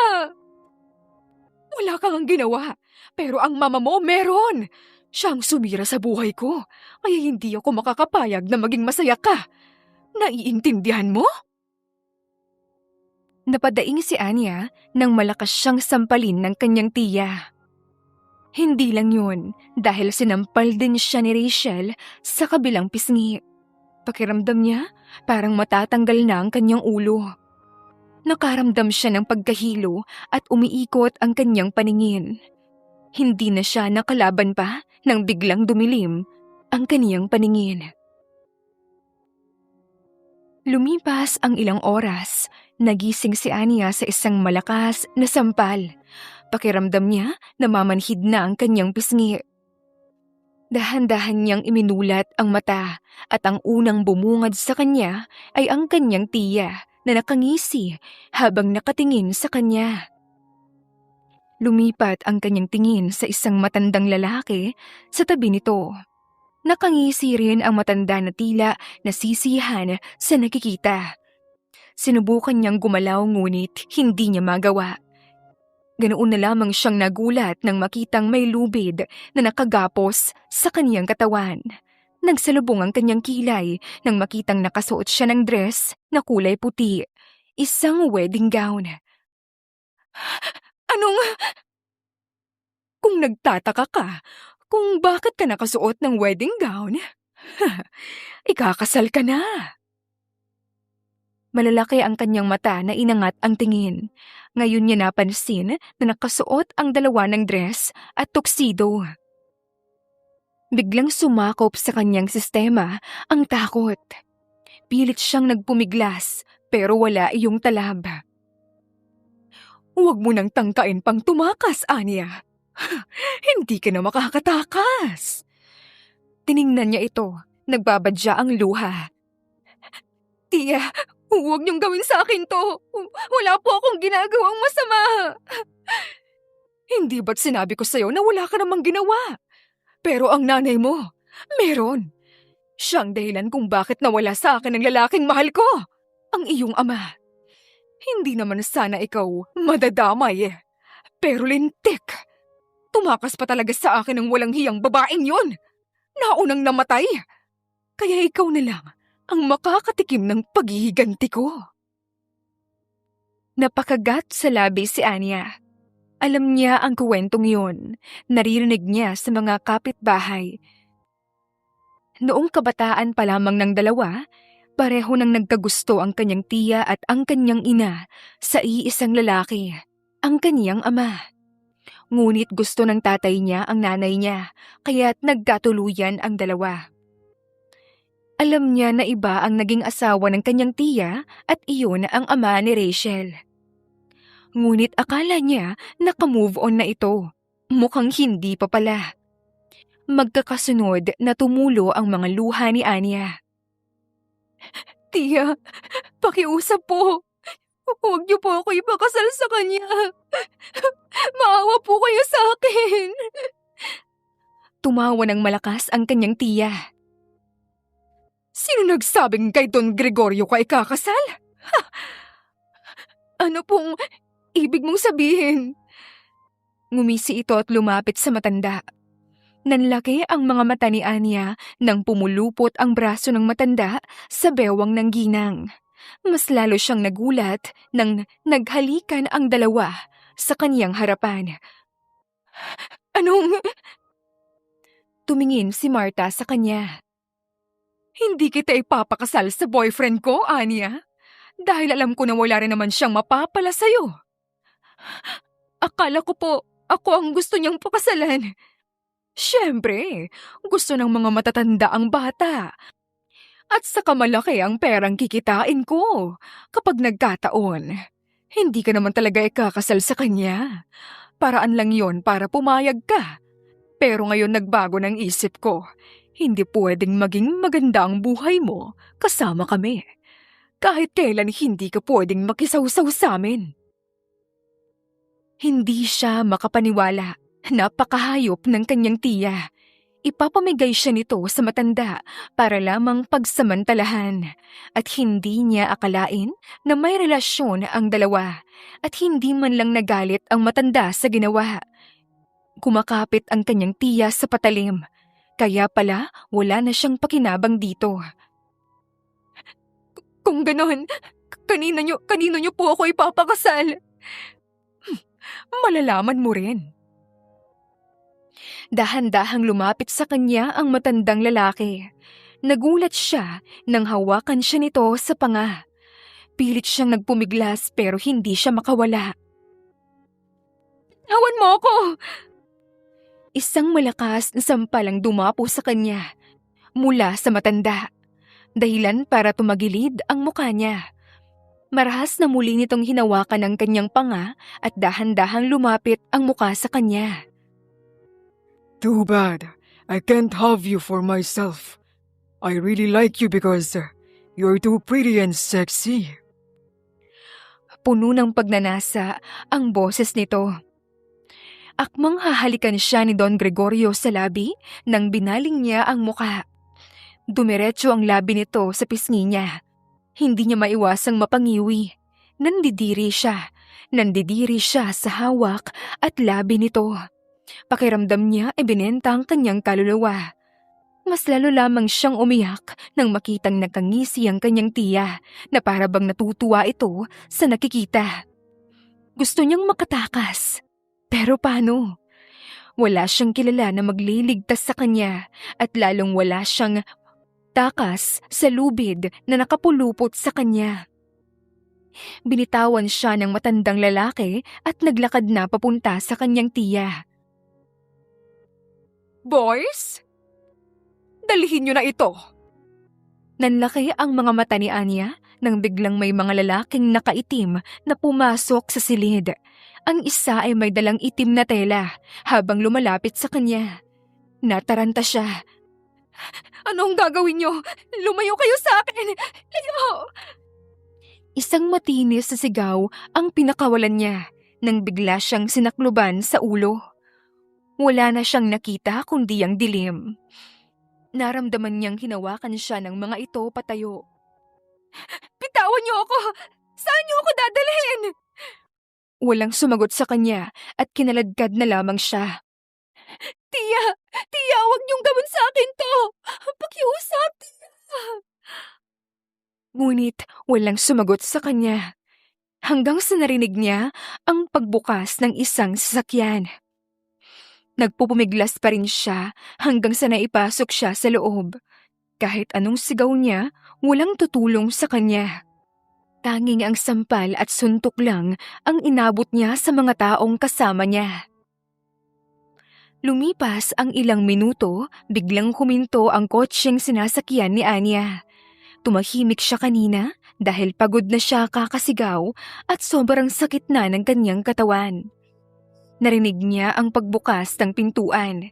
Wala kang ginawa, pero ang mama mo meron. Siyang sumira sa buhay ko, kaya hindi ako makakapayag na maging masaya ka. Naiintindihan mo? Napadaing si Anya nang malakas siyang sampalin ng kanyang tiya. Hindi lang yun, dahil sinampal din siya ni Rachel sa kabilang pisngi. Pakiramdam niya, parang matatanggal na ang kanyang ulo. Nakaramdam siya ng pagkahilo at umiikot ang kanyang paningin. Hindi na siya nakalaban pa nang biglang dumilim ang kaniyang paningin. Lumipas ang ilang oras, nagising si Anya sa isang malakas na sampal. Pakiramdam niya, namamanhid na ang kanyang pisngi. Dahan-dahan niyang iminulat ang mata at ang unang bumungad sa kanya ay ang kanyang tiya na nakangisi habang nakatingin sa kanya. Lumipat ang kanyang tingin sa isang matandang lalaki sa tabi nito. Nakangisi rin ang matanda na tila nasisiyahan sa nakikita. Sinubukan niyang gumalaw ngunit hindi niya magawa. Ganoon na lamang siyang nagulat nang makitang may lubid na nakagapos sa kaniyang katawan. Nagsalubong ang kanyang kilay nang makitang nakasuot siya ng dress na kulay puti, isang wedding gown. Anong? Kung nagtataka ka kung bakit ka nakasuot ng wedding gown, ikakasal ka na. Malalaki ang kanyang mata na inangat ang tingin. Ngayon niya napansin na nakasuot ang dalawa ng dress at tuxedo. Biglang sumakop sa kanyang sistema ang takot. Pilit siyang nagpumiglas pero wala iyong talab. Huwag mo nang tangkain pang tumakas, Anya. Hindi ka na makakatakas. Tiningnan niya ito, nagbabadya ang luha. Tiya, huwag niyong gawin sa akin to. Wala po akong ginagawang masama. Hindi ba't sinabi ko sa'yo na wala ka namang ginawa? Pero ang nanay mo, meron. Siyang dahilan kung bakit nawala sa akin ang lalaking mahal ko, ang iyong ama. Hindi naman sana ikaw madadamay eh. Pero lintik. Tumakas pa talaga sa akin ang walang hiyang babaeng yun. Naunang namatay. Kaya ikaw na lang ang makakatikim ng paghihiganti ko. Napakagat sa labi si Anya. Alam niya ang kwentong yun. Naririnig niya sa mga kapitbahay. Noong kabataan pa lamang ng dalawa, pareho nang nagkagusto ang kanyang tiya at ang kanyang ina sa iisang lalaki, ang kanyang ama. Ngunit gusto ng tatay niya ang nanay niya, kaya't nagkatuluyan ang dalawa. Alam niya na iba ang naging asawa ng kanyang tiya at iyon ang ama ni Rachel. Ngunit akala niya naka-move on na ito. Mukhang hindi pa pala. Magkakasunod na tumulo ang mga luha ni Anya. Tiya, pakiusap po. Huwag niyo po ako ipakasal sa kanya. Maawa po kayo sa akin. Tumawa ng malakas ang kanyang tiya. Sino nagsabing kay Don Gregorio ka ikakasal? Ha? Ano pong ibig mong sabihin? Ngumisi ito at lumapit sa matanda. Nanlaki ang mga mata ni Anya nang pumulupot ang braso ng matanda sa bewang ng ginang. Mas lalo siyang nagulat nang naghalikan ang dalawa sa kaniyang harapan. Anong? Tumingin si Marta sa kanya. Hindi kita ipapakasal sa boyfriend ko, Anya. Dahil alam ko na wala rin naman siyang mapapala sa'yo. Akala ko po, ako ang gusto niyang pakasalan. Siyempre, gusto ng mga matatanda ang bata. At saka malaki ang perang kikitain ko kapag nagkataon. Hindi ka naman talaga ikakasal sa kanya. Paraan lang yon para pumayag ka. Pero ngayon nagbago ng isip ko. Hindi pwedeng maging maganda ang buhay mo kasama kami. Kahit kailan hindi ka pwedeng makisawsaw sa amin. Hindi siya makapaniwala. Napakahayop ng kanyang tiya. Ipapamigay siya nito sa matanda para lamang pagsamantalahan. At hindi niya akalain na may relasyon ang dalawa. At hindi man lang nagalit ang matanda sa ginawa. Kumakapit ang kanyang tiya sa patalim. Kaya pala wala na siyang pakinabang dito. Kung ganon, kanino niyo po ako ipapakasal? Malalaman mo rin. Dahan-dahang lumapit sa kanya ang matandang lalaki. Nagulat siya nang hawakan siya nito sa panga. Pilit siyang nagpumiglas pero hindi siya makawala. Tawan mo ako! Isang malakas na sampal ang dumapo sa kanya mula sa matanda. Dahilan para tumagilid ang mukha niya. Marahas na muli nitong hinawakan ang kanyang panga at dahan-dahang lumapit ang mukha sa kanya. Too bad. I can't have you for myself. I really like you because you're too pretty and sexy. Puno ng pagnanasa ang boses nito. Akmang hahalikan siya ni Don Gregorio sa labi nang binaling niya ang mukha. Dumiretso ang labi nito sa pisngi niya. Hindi niya maiwasang mapangiwi. Nandidiri siya sa hawak at labi nito. Pakiramdam niya ay binenta ang kanyang kaluluwa. Mas lalo lamang siyang umiyak nang makitang nakangisi ang kanyang tiya na para bang natutuwa ito sa nakikita. Gusto niyang makatakas. Pero paano? Wala siyang kilala na magliligtas sa kanya at lalong wala siyang takas sa lubid na nakapulupot sa kanya. Binitawan siya ng matandang lalaki at naglakad na papunta sa kanyang tiya. Boys? Dalhin niyo na ito. Nanlaki ang mga mata ni Anya nang biglang may mga lalaking nakaitim na pumasok sa silid. Ang isa ay may dalang itim na tela habang lumalapit sa kanya. Nataranta siya. Anong gagawin niyo? Lumayo kayo sa akin! Layo! Isang matinis na sigaw ang pinakawalan niya nang bigla siyang sinakluban sa ulo. Wala na siyang nakita kundi ang dilim. Naramdaman niyang hinawakan siya ng mga ito patayo. Bitawan niyo ako! Saan niyo ako dadalhin? Walang sumagot sa kanya at kinaladkad na lamang siya. Tiya, huwag niyong gawin sa akin to! Pakiusap, tiya! Ngunit walang sumagot sa kanya. Hanggang sa narinig niya ang pagbukas ng isang sasakyan. Nagpupumiglas pa rin siya hanggang sa naipasok siya sa loob. Kahit anong sigaw niya, walang tutulong sa kanya. Tanging ang sampal at suntok lang ang inabot niya sa mga taong kasama niya. Lumipas ang ilang minuto, biglang huminto ang kotseng sinasakyan ni Anya. Tumahimik siya kanina dahil pagod na siya kakasigaw at sobrang sakit na ng kanyang katawan. Narinig niya ang pagbukas ng pintuan.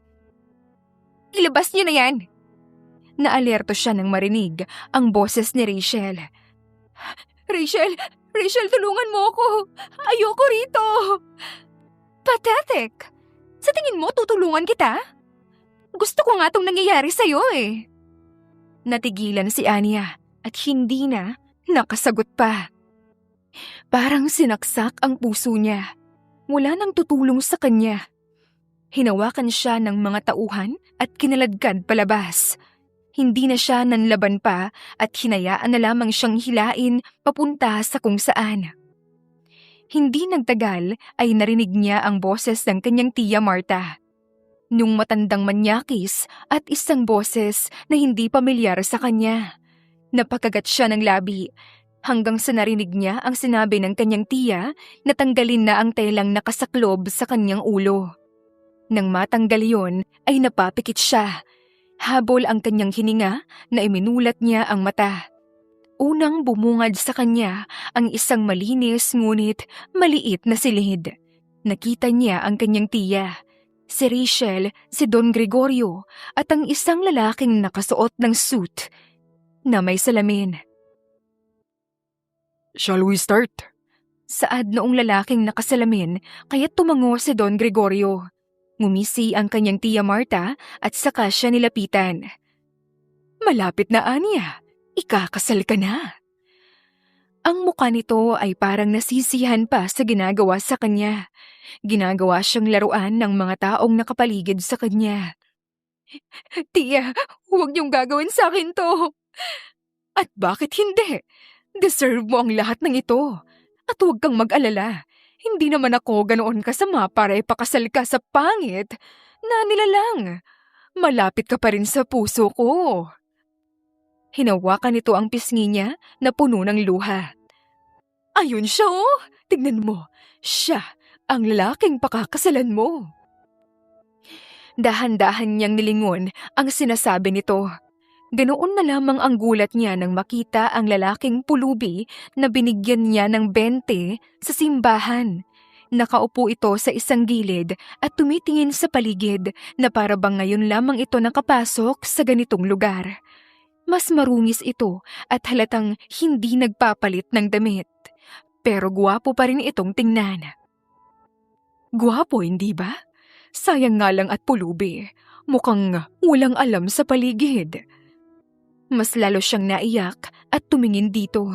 Ilabas niyo na yan! Naalerto siya nang marinig ang boses ni Rachel. Rachel, tulungan mo ako! Ayoko rito! Pathetic! Sa tingin mo, tutulungan kita? Gusto ko nga itong nangyayari sa'yo eh. Natigilan si Anya at hindi na nakasagot pa. Parang sinaksak ang puso niya. Wala nang tutulong sa kanya. Hinawakan siya ng mga tauhan at kinaladkad palabas. Hindi na siya nanlaban pa at hinayaan na lamang siyang hilain papunta sa kung saan. Hindi nagtagal ay narinig niya ang boses ng kanyang tiya Marta. Nung matandang manyakis at isang boses na hindi pamilyar sa kanya. Napakagat siya ng labi hanggang sa narinig niya ang sinabi ng kanyang tiya na tanggalin na ang telang nakasaklob sa kanyang ulo. Nang matanggal yon ay napapikit siya. Habol ang kanyang hininga na iminulat niya ang mata. Unang bumungad sa kanya ang isang malinis ngunit maliit na silid. Nakita niya ang kanyang tiya, si Rachel, si Don Gregorio at ang isang lalaking nakasuot ng suit na may salamin. Shall we start? Saad noong lalaking nakasalamin kaya tumango si Don Gregorio. Ngumisi ang kanyang tiya Marta at saka siya nilapitan. Malapit na, Anya. Ikakasal ka na. Ang mukha nito ay parang nasisiyahan pa sa ginagawa sa kanya. Ginagawa siyang laruan ng mga taong nakapaligid sa kanya. Tiya, huwag niyong gagawin sa akin to. At bakit hindi? Deserve mo ang lahat ng ito. At huwag kang mag-alala. Hindi naman ako ganoon kasama para ipakasal ka sa pangit na nilalang. Malapit ka pa rin sa puso ko. Hinawakan nito ang pisngi niya na puno ng luha. Ayun siya oh! Tignan mo, siya ang lalaking pakakasalan mo. Dahan-dahan niyang nilingon ang sinasabi nito. Ganoon na lamang ang gulat niya nang makita ang lalaking pulubi na binigyan niya ng 20 sa simbahan. Nakaupo ito sa isang gilid at tumitingin sa paligid na para bang ngayon lamang ito nakapasok sa ganitong lugar. Mas marungis ito at halatang hindi nagpapalit ng damit. Pero gwapo pa rin itong tingnan. Gwapo, hindi ba? Sayang nga lang at pulubi. Mukhang walang alam sa paligid. Mas lalo siyang naiyak at tumingin dito.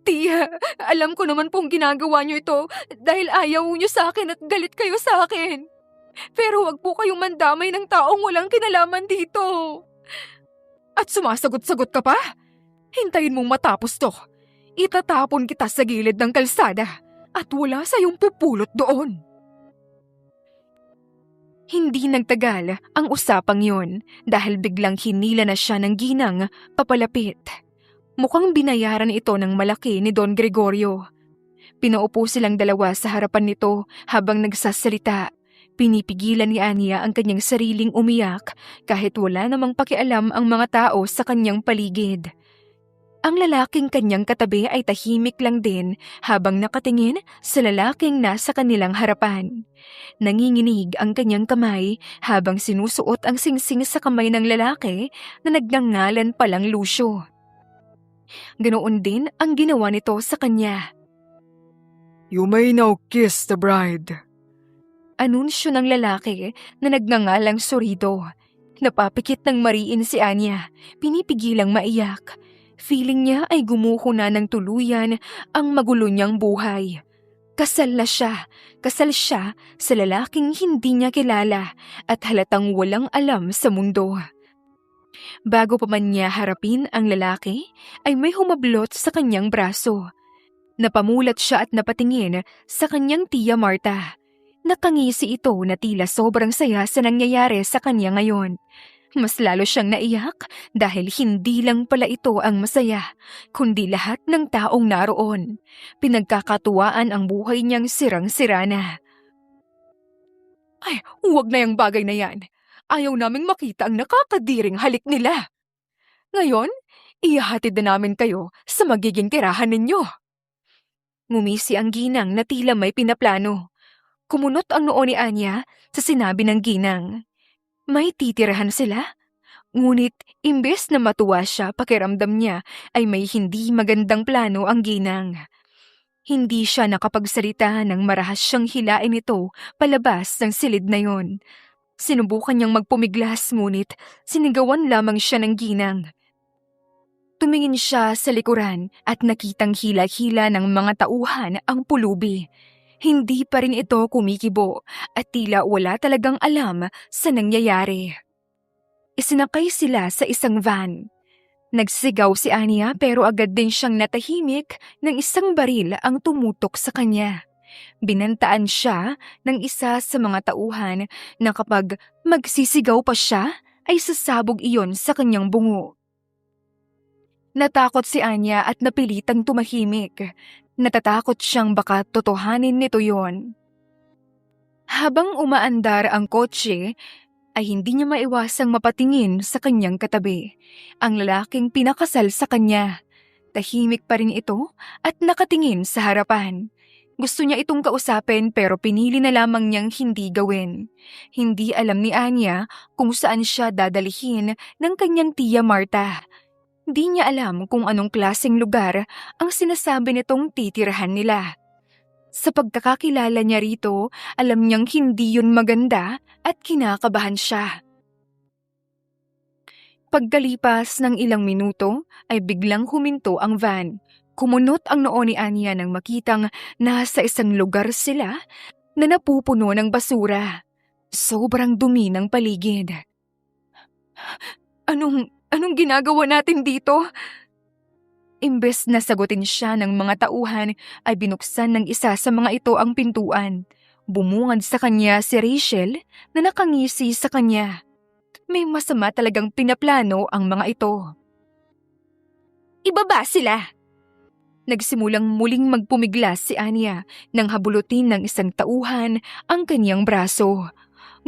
Tiya, alam ko naman pong ginagawa niyo ito dahil ayaw niyo sa akin at galit kayo sa akin. Pero wag po kayong mandamay ng taong walang kinalaman dito. At sumasagot-sagot ka pa? Hintayin mong matapos to. Itatapon kita sa gilid ng kalsada at wala sa iyong pupulot doon. Hindi nagtagal ang usapang yon dahil biglang hinila na siya ng ginang papalapit. Mukhang binayaran ito ng malaki ni Don Gregorio. Pinaupo silang dalawa sa harapan nito habang nagsasalita. Pinipigilan ni Anya ang kanyang sariling umiyak kahit wala namang pakialam ang mga tao sa kanyang paligid. Ang lalaking kanyang katabi ay tahimik lang din habang nakatingin sa lalaking nasa kanilang harapan. Nanginginig ang kanyang kamay habang sinusuot ang singsing sa kamay ng lalaki na nagngangalan palang Lucio. Ganoon din ang ginawa nito sa kanya. You may now kiss the bride. Anunsyo ng lalaki na nagngangalang Sorido. Napapikit ng mariin si Anya, pinipigilang maiyak. Feeling niya ay gumuho na ng tuluyan ang magulo niyang buhay. Kasal na siya. Kasal siya sa lalaking hindi niya kilala at halatang walang alam sa mundo. Bago pa man niya harapin ang lalaki, ay may humablot sa kanyang braso. Napamulat siya at napatingin sa kanyang tiya Marta. Nakangisi ito na tila sobrang saya sa nangyayari sa kanya ngayon. Mas lalo siyang naiyak dahil hindi lang pala ito ang masaya, kundi lahat ng taong naroon. Pinagkakatuwaan ang buhay niyang sirang-sira na. Ay, huwag na yung bagay na yan. Ayaw naming makita ang nakakadiring halik nila. Ngayon, ihahatid na namin kayo sa magiging tirahan ninyo. Ngumisi ang ginang na tila may pinaplano. Kumunot ang noo ni Anya sa sinabi ng ginang. May titirahan sila? Ngunit imbes na matuwa siya, pakiramdam niya ay may hindi magandang plano ang ginang. Hindi siya nakapagsalita nang marahas siyang hilain ito palabas ng silid na yon. Sinubukan niyang magpumiglas ngunit sinigawan lamang siya ng ginang. Tumingin siya sa likuran at nakitang hila-hila ng mga tauhan ang pulubi. Hindi pa rin ito kumikibo at tila wala talagang alam sa nangyayari. Isinakay sila sa isang van. Nagsigaw si Anya pero agad din siyang natahimik ng isang baril ang tumutok sa kanya. Binantaan siya ng isa sa mga tauhan na kapag magsisigaw pa siya ay sasabog iyon sa kanyang bungo. Natakot si Anya at napilitang tumahimik. Natatakot siyang baka totohanin nito yon. Habang umaandar ang kotse, ay hindi niya maiwasang mapatingin sa kanyang katabi, ang lalaking pinakasal sa kanya. Tahimik pa rin ito at nakatingin sa harapan. Gusto niya itong kausapin pero pinili na lamang niyang hindi gawin. Hindi alam ni Anya kung saan siya dadalhin ng kanyang tiya Marta. Di niya alam kung anong klaseng lugar ang sinasabi nitong titirahan nila. Sa pagkakakilala niya rito, alam niyang hindi yun maganda at kinakabahan siya. Pagkalipas ng ilang minuto ay biglang huminto ang van. Kumunot ang noo ni Anya nang makitang nasa isang lugar sila na napupuno ng basura. Sobrang dumi ng paligid. Anong ginagawa natin dito? Imbes na sagutin siya ng mga tauhan, ay binuksan ng isa sa mga ito ang pintuan. Bumungad sa kanya si Rachel na nakangisi sa kanya. May masama talagang pinaplano ang mga ito. Ibaba sila! Nagsimulang muling magpumiglas si Anya nang habulutin ng isang tauhan ang kanyang braso.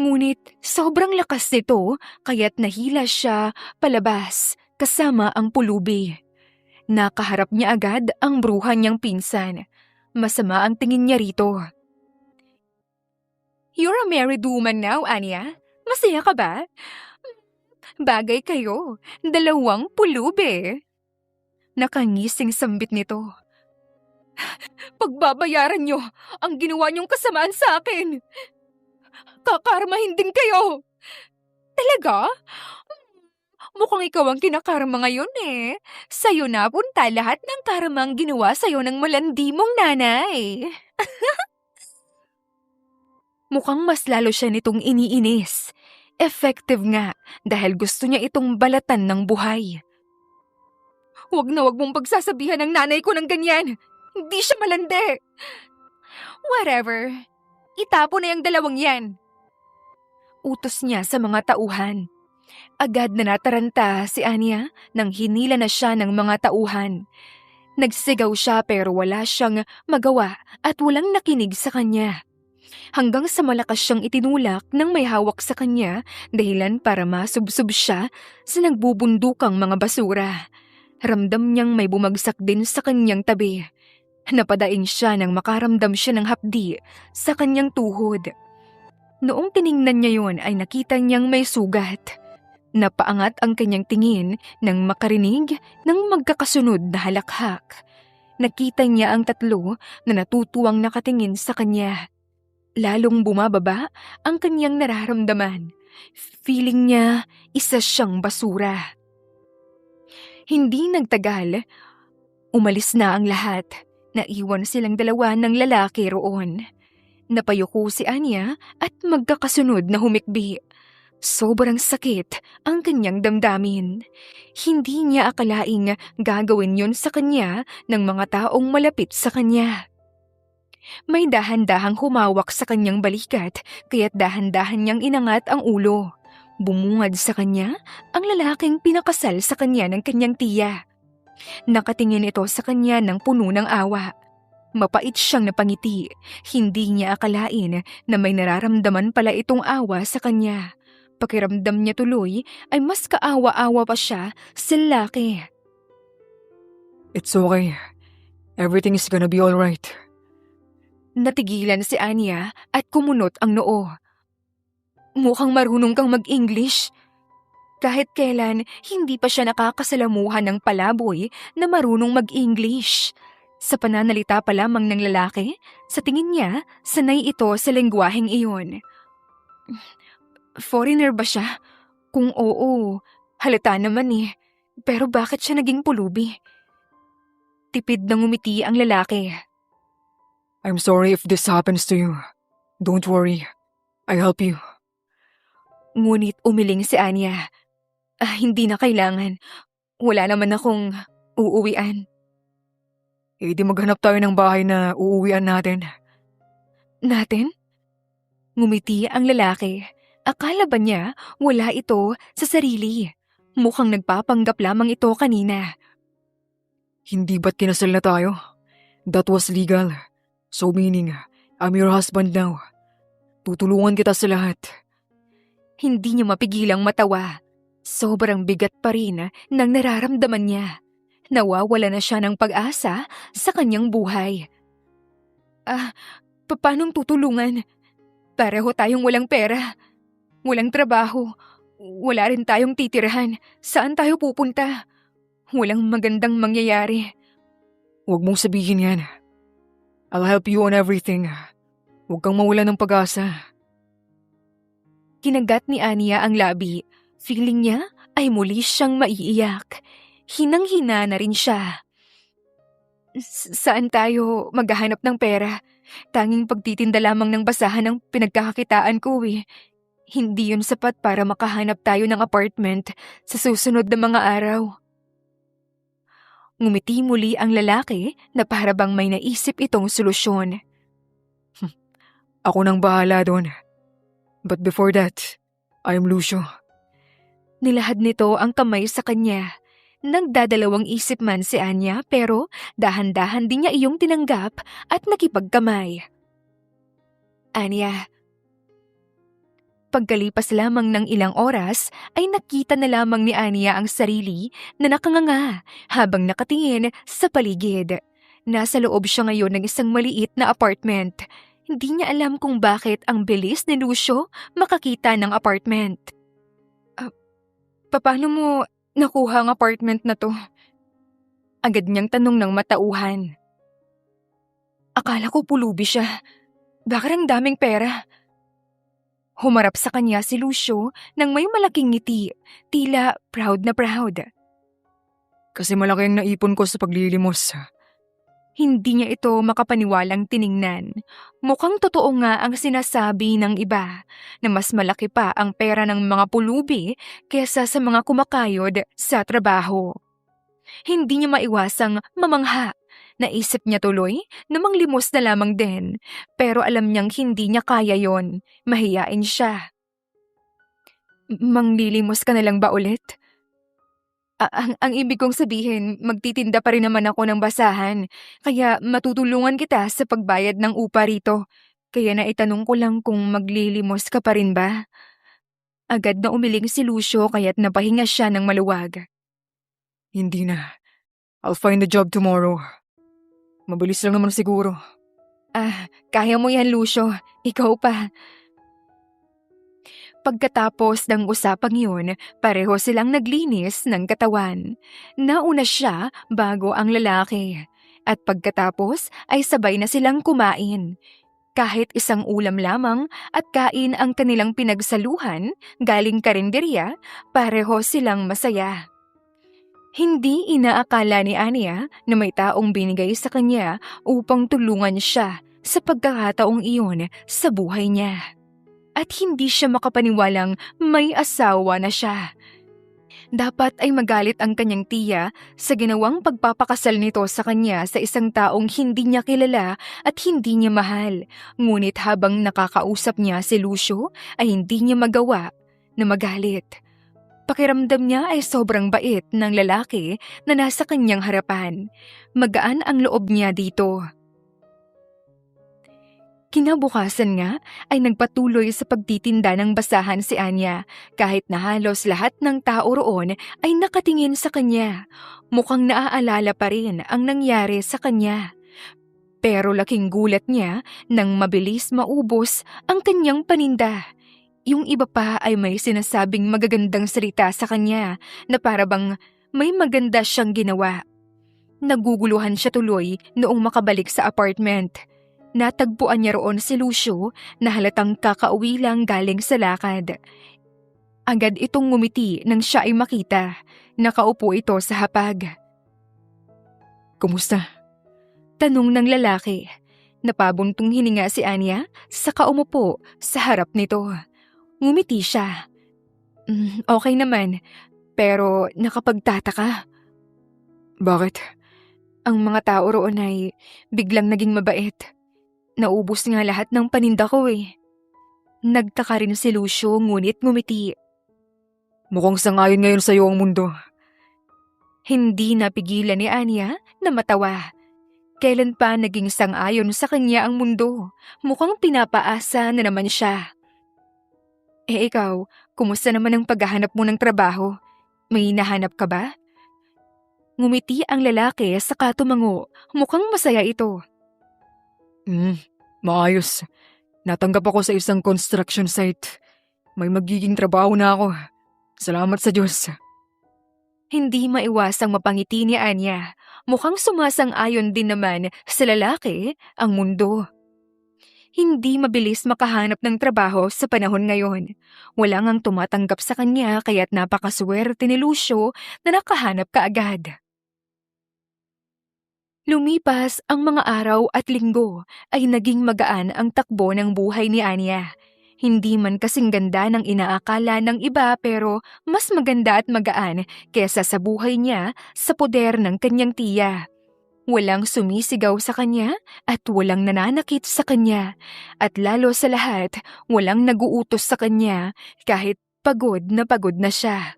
Ngunit sobrang lakas nito kaya't nahila siya palabas kasama ang pulubi. Nakaharap niya agad ang bruha niyang pinsan. Masama ang tingin niya rito. You're a married woman now, Anya. Masaya ka ba? Bagay kayo. 2 pulubi. Nakangising sambit nito. Pagbabayaran niyo ang ginawa niyong kasamaan sa akin. Kakarmahin din kayo. Talaga? Mukhang ikaw ang kinakarma ngayon eh. Sa'yo napunta lahat ng karamang ginawa sa'yo ng malandi mong nanay. Mukhang mas lalo siya nitong iniinis. Effective nga dahil gusto niya itong balatan ng buhay. Huwag na huwag mong pagsasabihan ng nanay ko ng ganyan. Hindi siya malandi. Whatever. Itapo na yung 2 yan. Utos niya sa mga tauhan. Agad na nataranta si Anya nang hinila na siya ng mga tauhan. Nagsigaw siya pero wala siyang magawa at walang nakinig sa kanya. Hanggang sa malakas siyang itinulak ng may hawak sa kanya dahilan para masubsob siya sa nagbubundukang mga basura. Ramdam niyang may bumagsak din sa kanyang tabi. Napadaing siya nang makaramdam siya ng hapdi sa kanyang tuhod. Noong tiningnan niya yon ay nakita niyang may sugat. Napaangat ang kanyang tingin nang makarinig ng magkakasunod na halakhak. Nakita niya ang 3 na natutuwang nakatingin sa kanya. Lalong bumababa ang kanyang nararamdaman. Feeling niya isa siyang basura. Hindi nagtagal, umalis na ang lahat. Naiwan silang 2 ng lalaki roon. Napayuko si Anya at magkakasunod na humikbi. Sobrang sakit ang kanyang damdamin. Hindi niya akalaing gagawin yon sa kanya ng mga taong malapit sa kanya. May dahan-dahang humawak sa kanyang balikat kaya't dahan-dahan niyang inangat ang ulo. Bumungad sa kanya ang lalaking pinakasal sa kanya ng kanyang tiya. Nakatingin ito sa kanya ng puno ng awa. Mapait siyang napangiti. Hindi niya akalain na may nararamdaman pala itong awa sa kanya. Pakiramdam niya tuloy ay mas kaawa-awa pa siya sa lalaki. It's okay. Everything is gonna be alright. Natigilan si Anya at kumunot ang noo. Mukhang marunong kang mag-English. Kahit kailan, hindi pa siya nakakasalamuhan ng palaboy na marunong mag-English. Sa pananalita pa lamang ng lalaki, sa tingin niya, sanay ito sa lengguwaheng iyon. Foreigner ba siya? Kung oo, halata naman eh. Pero bakit siya naging pulubi? Tipid na ngumiti ang lalaki. I'm sorry if this happens to you. Don't worry. I help you. Ngunit umiling si Anya. Hindi na kailangan. Wala naman akong uuwian. Eh di maghanap tayo ng bahay na uuwian natin. Natin? Ngumiti ang lalaki. Akala ba niya wala ito sa sarili? Mukhang nagpapanggap lamang ito kanina. Hindi ba't kinasal na tayo? That was legal. So meaning, I'm your husband now. Tutulungan kita sa lahat. Hindi niya mapigilang matawa. Sobrang bigat pa rin ng nararamdaman niya. Nawawala na siya ng pag-asa sa kanyang buhay. Paanong tutulungan? Pareho tayong walang pera. Walang trabaho. Wala rin tayong titirahan. Saan tayo pupunta? Walang magandang mangyayari. Huwag mong sabihin yan. I'll help you on everything. Huwag kang mawala ng pag-asa. Kinagat ni Anya ang labi. Feeling niya ay muli siyang maiiyak. Hinang-hina na rin siya. Saan tayo maghahanap ng pera? Tanging pagtitinda lamang ng basahan ang pinagkakakitaan ko eh. Hindi yun sapat para makahanap tayo ng apartment sa susunod na mga araw. Ngumiti muli ang lalaki na para bang may naisip itong solusyon. Ako nang bahala doon. But before that, I'm Lucio. Nilahad nito ang kamay sa kanya. Nagdadalawang isip man si Anya pero dahan-dahan din niya iyong tinanggap at nakipagkamay. Anya. Pagkalipas lamang ng ilang oras ay nakita na lamang ni Anya ang sarili na nakanganga habang nakatingin sa paligid. Nasa loob siya ngayon ng isang maliit na apartment. Hindi niya alam kung bakit ang bilis ni Lucio makakita ng apartment. Paano mo nakuha ang apartment na to? Agad niyang tanong ng matauhan. Akala ko pulubi siya. Bakit ang daming pera? Humarap sa kanya si Lucio nang may malaking ngiti, tila proud na proud. Kasi malaki ang naipon ko sa paglilimos. Hindi niya ito makapaniwalang tiningnan. Mukhang totoo nga ang sinasabi ng iba na mas malaki pa ang pera ng mga pulubi kaysa sa mga kumakayod sa trabaho. Hindi niya maiwasang mamangha. Naisip niya tuloy na manglimos na lamang din pero alam niyang hindi niya kaya yon. Mahiyain siya. Manglilimos ka na lang ba ulit? Ang ibig kong sabihin, magtitinda pa rin naman ako ng basahan, kaya matutulungan kita sa pagbayad ng upa rito. Kaya naitanong ko lang kung maglilimos ka pa rin ba? Agad na umiling si Lucio kaya't napahinga siya ng maluwag. Hindi na. I'll find a job tomorrow. Mabilis lang naman siguro. Kaya mo yan, Lucio. Ikaw pa. Pagkatapos ng usapang yun, pareho silang naglinis ng katawan. Nauna siya bago ang lalaki. At pagkatapos ay sabay na silang kumain. Kahit isang ulam lamang at kain ang kanilang pinagsaluhan, galing karinderya, pareho silang masaya. Hindi inaakala ni Anya na may taong binigay sa kanya upang tulungan siya sa pagkakataong iyon sa buhay niya. At hindi siya makapaniwalang may asawa na siya. Dapat ay magalit ang kanyang tiya sa ginawang pagpapakasal nito sa kanya sa isang taong hindi niya kilala at hindi niya mahal. Ngunit habang nakakausap niya si Lucio ay hindi niya magawa na magalit. Pakiramdam niya ay sobrang bait ng lalaki na nasa kanyang harapan. Magaan ang loob niya dito. Kinabukasan nga ay nagpatuloy sa pagtitinda ng basahan si Anya kahit na halos lahat ng tao roon ay nakatingin sa kanya. Mukhang naaalala pa rin ang nangyari sa kanya. Pero laking gulat niya nang mabilis maubos ang kanyang paninda. Yung iba pa ay may sinasabing magagandang salita sa kanya na parabang may maganda siyang ginawa. Naguguluhan siya tuloy noong makabalik sa apartment. Natagpuan niya roon si Lucio na halatang kakauwi lang galing sa lakad. Agad itong ngumiti nang siya ay makita. Nakaupo ito sa hapag. Kumusta? Tanong ng lalaki. Napabuntong hininga si Anya saka umupo sa harap nito. Ngumiti siya. Okay naman, pero nakapagtataka. Bakit? Ang mga tao roon ay biglang naging mabait. Naubos nga lahat ng paninda ko eh. Nagtaka rin si Lucio ngunit ngumiti. Mukhang sangayon ngayon sa'yo ang mundo. Hindi napigilan ni Anya na matawa. Kailan pa naging sang-ayon sa kanya ang mundo? Mukhang pinapaasa na naman siya. Ikaw, kumusta naman ang paghahanap mo ng trabaho? May nahanap ka ba? Ngumiti ang lalaki saka tumango. Mukhang masaya ito. Maayos. Natanggap ako sa isang construction site. May magiging trabaho na ako. Salamat sa Diyos. Hindi maiwasang mapangiti ni Anya. Mukhang sumasang-ayon din naman sa lalaki ang mundo. Hindi mabilis makahanap ng trabaho sa panahon ngayon. Wala ngang tumatanggap sa kanya kaya't napakaswerte ni Lucio na nakahanap kaagad. Lumipas ang mga araw at linggo ay naging magaan ang takbo ng buhay ni Anya. Hindi man kasing ganda ng inaakala ng iba pero mas maganda at magaan kaysa sa buhay niya sa poder ng kanyang tiya. Walang sumisigaw sa kanya at walang nananakit sa kanya at lalo sa lahat walang naguutos sa kanya kahit pagod na siya.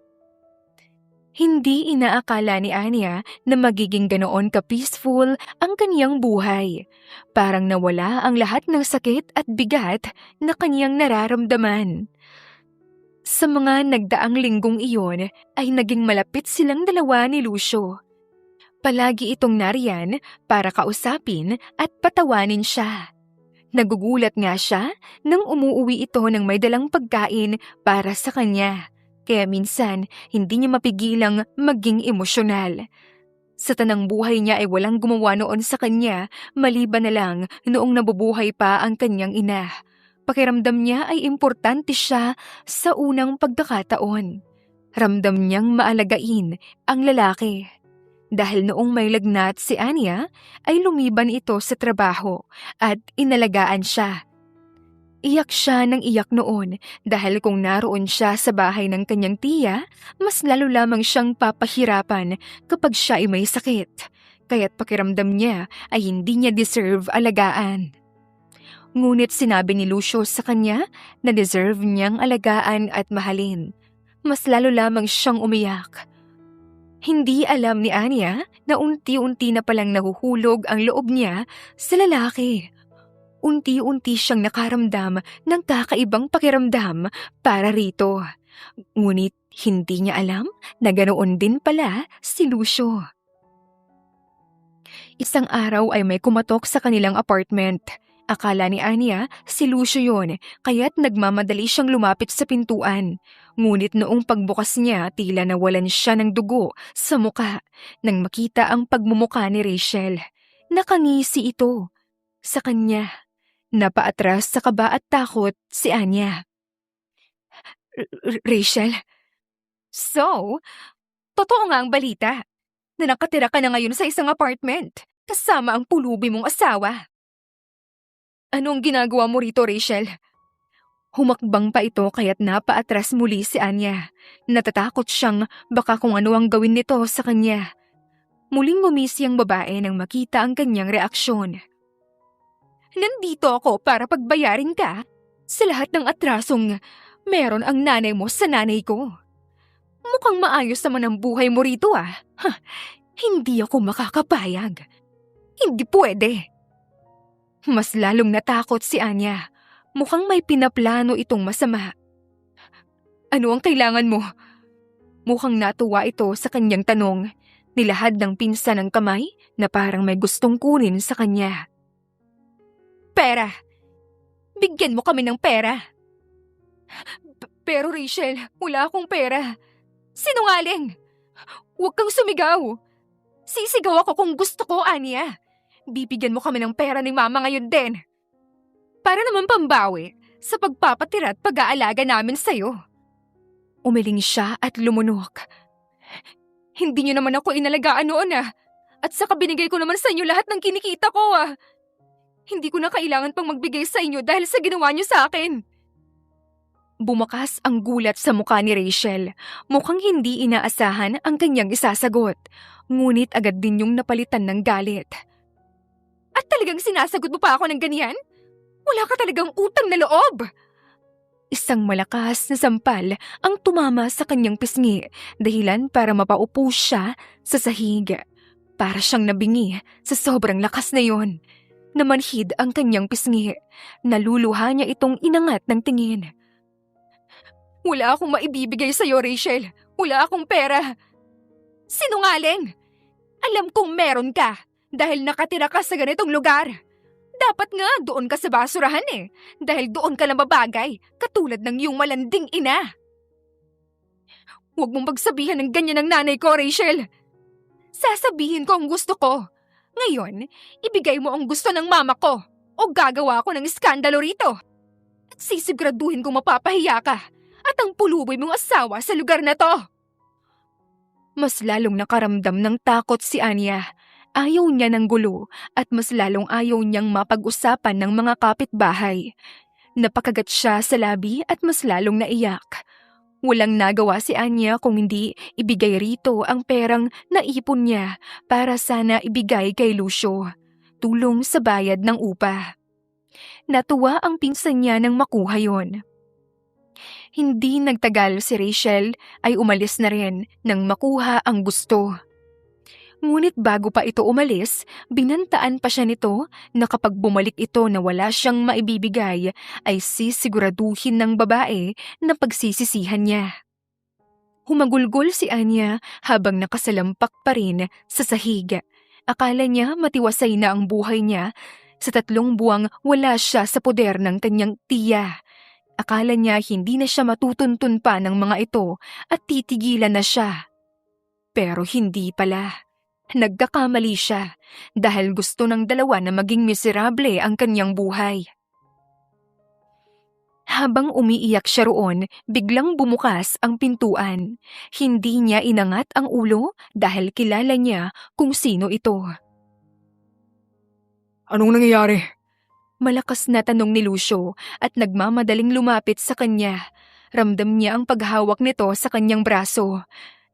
Hindi inaakala ni Anya na magiging ganoon ka-peaceful ang kaniyang buhay. Parang nawala ang lahat ng sakit at bigat na kaniyang nararamdaman. Sa mga nagdaang linggong iyon ay naging malapit silang dalawa ni Lucio. Palagi itong nariyan para kausapin at patawanin siya. Nagugulat nga siya nang umuuwi ito ng may dalang pagkain para sa kanya. Kaya minsan, hindi niya mapigilang maging emosyonal. Sa tanang buhay niya ay walang gumawa noon sa kanya, maliban na lang noong nabubuhay pa ang kanyang ina. Pakiramdam niya ay importante siya sa unang pagkakataon. Ramdam niyang maalagain ang lalaki. Dahil noong may lagnat si Anya, ay lumiban ito sa trabaho at inalagaan siya. Iyak siya ng iyak noon dahil kung naroon siya sa bahay ng kanyang tiya, mas lalo lamang siyang papahirapan kapag siya ay may sakit. Kaya't pakiramdam niya ay hindi niya deserve alagaan. Ngunit sinabi ni Lucio sa kanya na deserve niyang alagaan at mahalin. Mas lalo lamang siyang umiyak. Hindi alam ni Anya na unti-unti na palang nahuhulog ang loob niya sa lalaki. Unti-unti siyang nakaramdam ng kakaibang pakiramdam para rito. Ngunit hindi niya alam na ganoon din pala si Lucio. Isang araw ay may kumatok sa kanilang apartment. Akala ni Anya si Lucio yun, kaya't nagmamadali siyang lumapit sa pintuan. Ngunit noong pagbukas niya, tila nawalan siya ng dugo sa muka nang makita ang pagmumuka ni Rachel. Nakangisi ito sa kanya. Napaatras sa kaba at takot si Anya. Rachel? So, totoo nga ang balita na nakatira ka na ngayon sa isang apartment kasama ang pulubi mong asawa. Anong ginagawa mo rito, Rachel? Humakbang pa ito kaya't napaatras muli si Anya. Natatakot siyang baka kung ano ang gawin nito sa kanya. Muling ngumisi ang babae nang makita ang kanyang reaksyon. Nandito ako para pagbayarin ka sa lahat ng atrasong meron ang nanay mo sa nanay ko. Mukhang maayos naman ang buhay mo rito Hindi ako makakapayag. Hindi pwede. Mas lalong natakot si Anya. Mukhang may pinaplano itong masama. Ano ang kailangan mo? Mukhang natuwa ito sa kanyang tanong. Nilahad ng pinsan ng kamay na parang may gustong kunin sa kanya. Pera. Bigyan mo kami ng pera. Pero Rachel, wala akong pera. Sinungaling. Huwag kang sumigaw. Sisigaw ako kung gusto ko, Anya. Bibigyan mo kami ng pera ni Mama ngayon din. Para naman pambawi sa pagpapatira at pag-aalaga namin sa'yo. Umiling siya at lumunok. Hindi niyo naman ako inalagaan noon At saka binigay ko naman sa inyo lahat ng kinikita ko Hindi ko na kailangan pang magbigay sa inyo dahil sa ginawa niyo sa akin. Bumakas ang gulat sa mukha ni Rachel. Mukhang hindi inaasahan ang kanyang isasagot. Ngunit agad din yung napalitan ng galit. At talagang sinasagot mo pa ako ng ganyan? Wala ka talagang utang na loob! Isang malakas na sampal ang tumama sa kanyang pisngi, dahilan para mapaupo siya sa sahig. Para siyang nabingi sa sobrang lakas na yon. Namanhid ang kanyang pisngi. Naluluha niya itong inangat ng tingin. Wala akong maibibigay sa'yo, Rachel. Wala akong pera. Sinungaling! Alam kong meron ka dahil nakatira ka sa ganitong lugar. Dapat nga doon ka sa basurahan dahil doon ka lang babagay katulad ng iyong malanding ina. Huwag mong pagsabihan ng ganyan ng nanay ko, Rachel. Sasabihin ko ang gusto ko. Ngayon, ibigay mo ang gusto ng mama ko o gagawa ko ng iskandalo rito. At sisiguraduhin kong mapapahiya ka at ang puluboy mong asawa sa lugar na to. Mas lalong nakaramdam ng takot si Anya. Ayaw niya ng gulo at mas lalong ayaw niyang mapag-usapan ng mga kapitbahay. Napakagat siya sa labi at mas lalong naiyak. Walang nagawa si Anya kung hindi ibigay rito ang perang naipon niya para sana ibigay kay Lucio. Tulong sa bayad ng upa. Natuwa ang pinsan niya nang makuha yon. Hindi nagtagal si Rachel ay umalis na rin nang makuha ang gusto. Ngunit bago pa ito umalis, binantaan pa siya nito na kapag bumalik ito na wala siyang maibibigay, ay sisiguraduhin ng babae na pagsisisihan niya. Humagulgol si Anya habang nakasalampak pa rin sa sahig. Akala niya matiwasay na ang buhay niya. Sa 3 buwang wala siya sa poder ng kanyang tiya. Akala niya hindi na siya matutuntun pa ng mga ito at titigilan na siya. Pero hindi pala. Nagkakamali siya dahil gusto ng dalawa na maging miserable ang kanyang buhay. Habang umiiyak siya roon, biglang bumukas ang pintuan. Hindi niya inangat ang ulo dahil kilala niya kung sino ito. Anong nangyayari? Malakas na tanong ni Lucio at nagmamadaling lumapit sa kanya. Ramdam niya ang paghawak nito sa kanyang braso.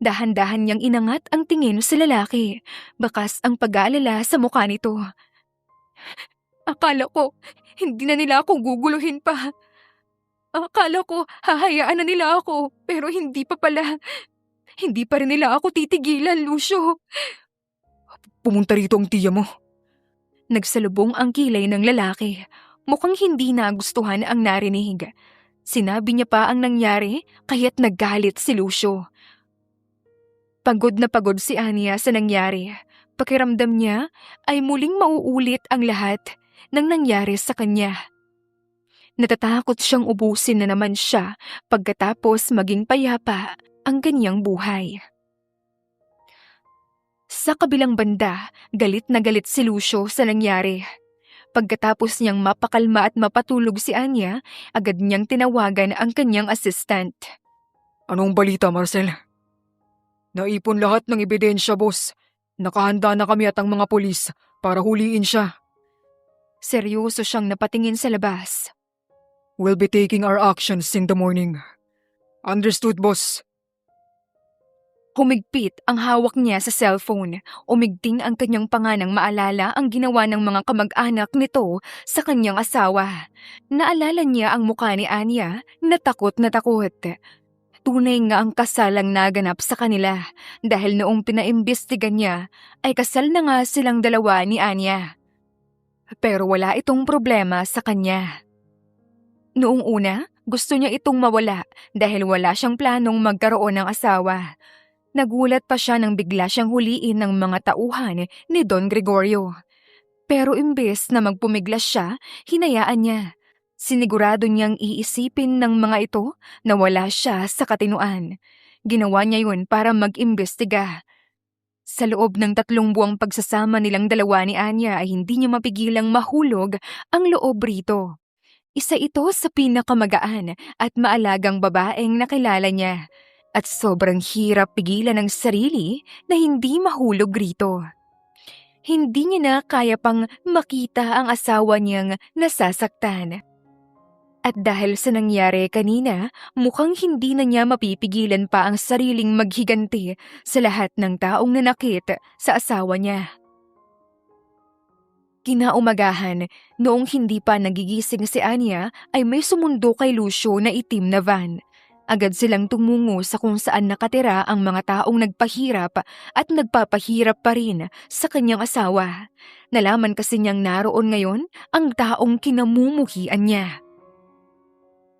Dahan-dahan niyang inangat ang tingin sa lalaki. Bakas ang pag-aalala sa mukha nito. Akala ko, hindi na nila ako guguluhin pa. Akala ko, hahayaan na nila ako, pero hindi pa pala. Hindi pa rin nila ako titigilan, Lucio. Pumunta rito ang tiya mo. Nagsalubong ang kilay ng lalaki. Mukhang hindi nagustuhan ang narinig. Sinabi niya pa ang nangyari, kaya't naggalit si Lucio. Pagod na pagod si Anya sa nangyari. Pakiramdam niya ay muling mauulit ang lahat ng nangyari sa kanya. Natatakot siyang ubusin na naman siya pagkatapos maging payapa ang kanyang buhay. Sa kabilang banda, galit na galit si Lucio sa nangyari. Pagkatapos niyang mapakalma at mapatulog si Anya, agad niyang tinawagan ang kanyang assistant. Anong balita, Marcel? Naipon lahat ng ebidensya, boss. Nakahanda na kami at ang mga pulis para huliin siya. Seryoso siyang napatingin sa labas. We'll be taking our actions in the morning. Understood, boss? Humigpit ang hawak niya sa cellphone. Umigting ang kanyang panganang maalala ang ginawa ng mga kamag-anak nito sa kanyang asawa. Naalala niya ang mukha ni Anya na takot na takot. Tunay nga ang kasalang naganap sa kanila dahil noong pinaimbestigan niya ay kasal na nga silang dalawa ni Anya. Pero wala itong problema sa kanya. Noong una, gusto niya itong mawala dahil wala siyang planong magkaroon ng asawa. Nagulat pa siya nang bigla siyang huliin ng mga tauhan ni Don Gregorio. Pero imbes na magpumiglas siya, hinayaan niya. Sinigurado niyang iisipin ng mga ito na wala siya sa katinuan. Ginawa niya yun para mag-imbestiga. Sa loob ng 3 buwang pagsasama nilang dalawa ni Anya ay hindi niya mapigilang mahulog ang loob rito. Isa ito sa pinakamagaan at maalagang babaeng nakilala niya. At sobrang hirap pigilan ng sarili na hindi mahulog rito. Hindi niya na kaya pang makita ang asawa niyang nasasaktan. At dahil sa nangyari kanina, mukhang hindi na niya mapipigilan pa ang sariling maghiganti sa lahat ng taong nanakit sa asawa niya. Kinaumagahan, noong hindi pa nagigising si Anya ay may sumundo kay Lucio na itim na van. Agad silang tumungo sa kung saan nakatira ang mga taong nagpahirap at nagpapahirap pa rin sa kanyang asawa. Nalaman kasi niyang naroon ngayon ang taong kinamumuhian niya.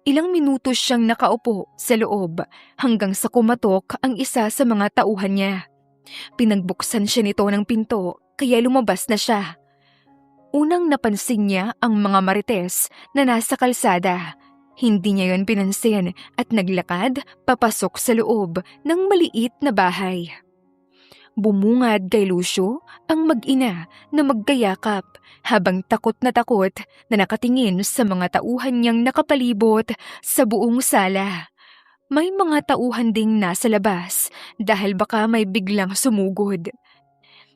Ilang minuto siyang nakaupo sa loob hanggang sa kumatok ang isa sa mga tauhan niya. Pinagbuksan siya nito ng pinto kaya lumabas na siya. Unang napansin niya ang mga marites na nasa kalsada. Hindi niya yon pinansin at naglakad papasok sa loob ng maliit na bahay. Bumungad kay Lucio ang mag-ina na magkayakap habang takot na nakatingin sa mga tauhan niyang nakapalibot sa buong sala. May mga tauhan ding nasa labas dahil baka may biglang sumugod.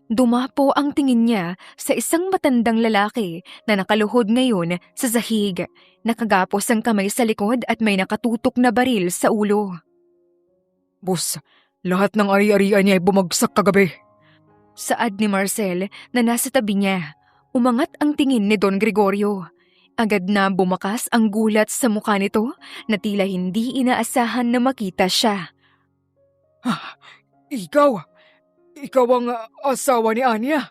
Dumapo ang tingin niya sa isang matandang lalaki na nakaluhod ngayon sa sahig. Nakagapos ang kamay sa likod at may nakatutok na baril sa ulo. Boss, lahat ng ari-arian niya ay bumagsak kagabi. Saad ni Marcel na nasa tabi niya. Umangat ang tingin ni Don Gregorio. Agad na bumakas ang gulat sa mukha nito na tila hindi inaasahan na makita siya. Ikaw? Ikaw ang asawa ni Anya?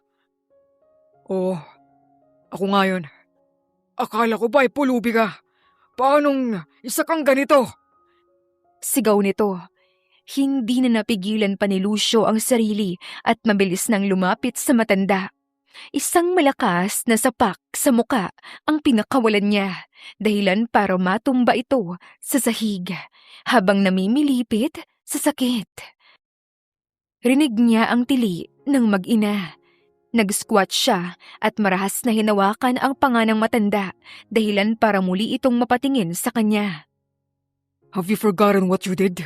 Oh, ako ngayon. Akala ko ba ay pulubi ka? Paanong isa kang ganito? Sigaw nito. Hindi na napigilan pa ni Lucio ang sarili at mabilis nang lumapit sa matanda. Isang malakas na sapak sa muka ang pinakawalan niya, dahilan para matumba ito sa sahig habang namimilipit sa sakit. Rinig niya ang tili ng mag-ina. Nag-squat siya at marahas na hinawakan ang panga ng matanda, dahilan para muli itong mapatingin sa kanya. Have you forgotten what you did?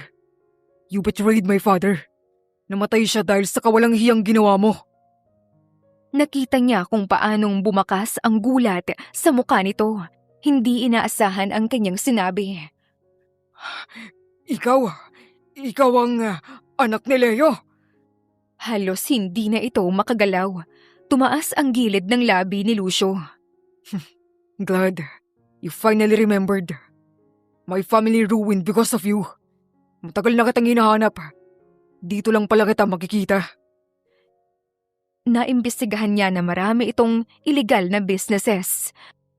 You betrayed my father. Namatay siya dahil sa kawalang hiyang ginawa mo. Nakita niya kung paanong bumakas ang gulat sa mukha nito. Hindi inaasahan ang kanyang sinabi. Ikaw ang anak ni Leo. Halos hindi na ito makagalaw. Tumaas ang gilid ng labi ni Lucio. Glad you finally remembered. My family ruined because of you. Matagal na kitang hinahanap. Dito lang pala kita makikita. Naimbestigahan niya na marami itong illegal na businesses.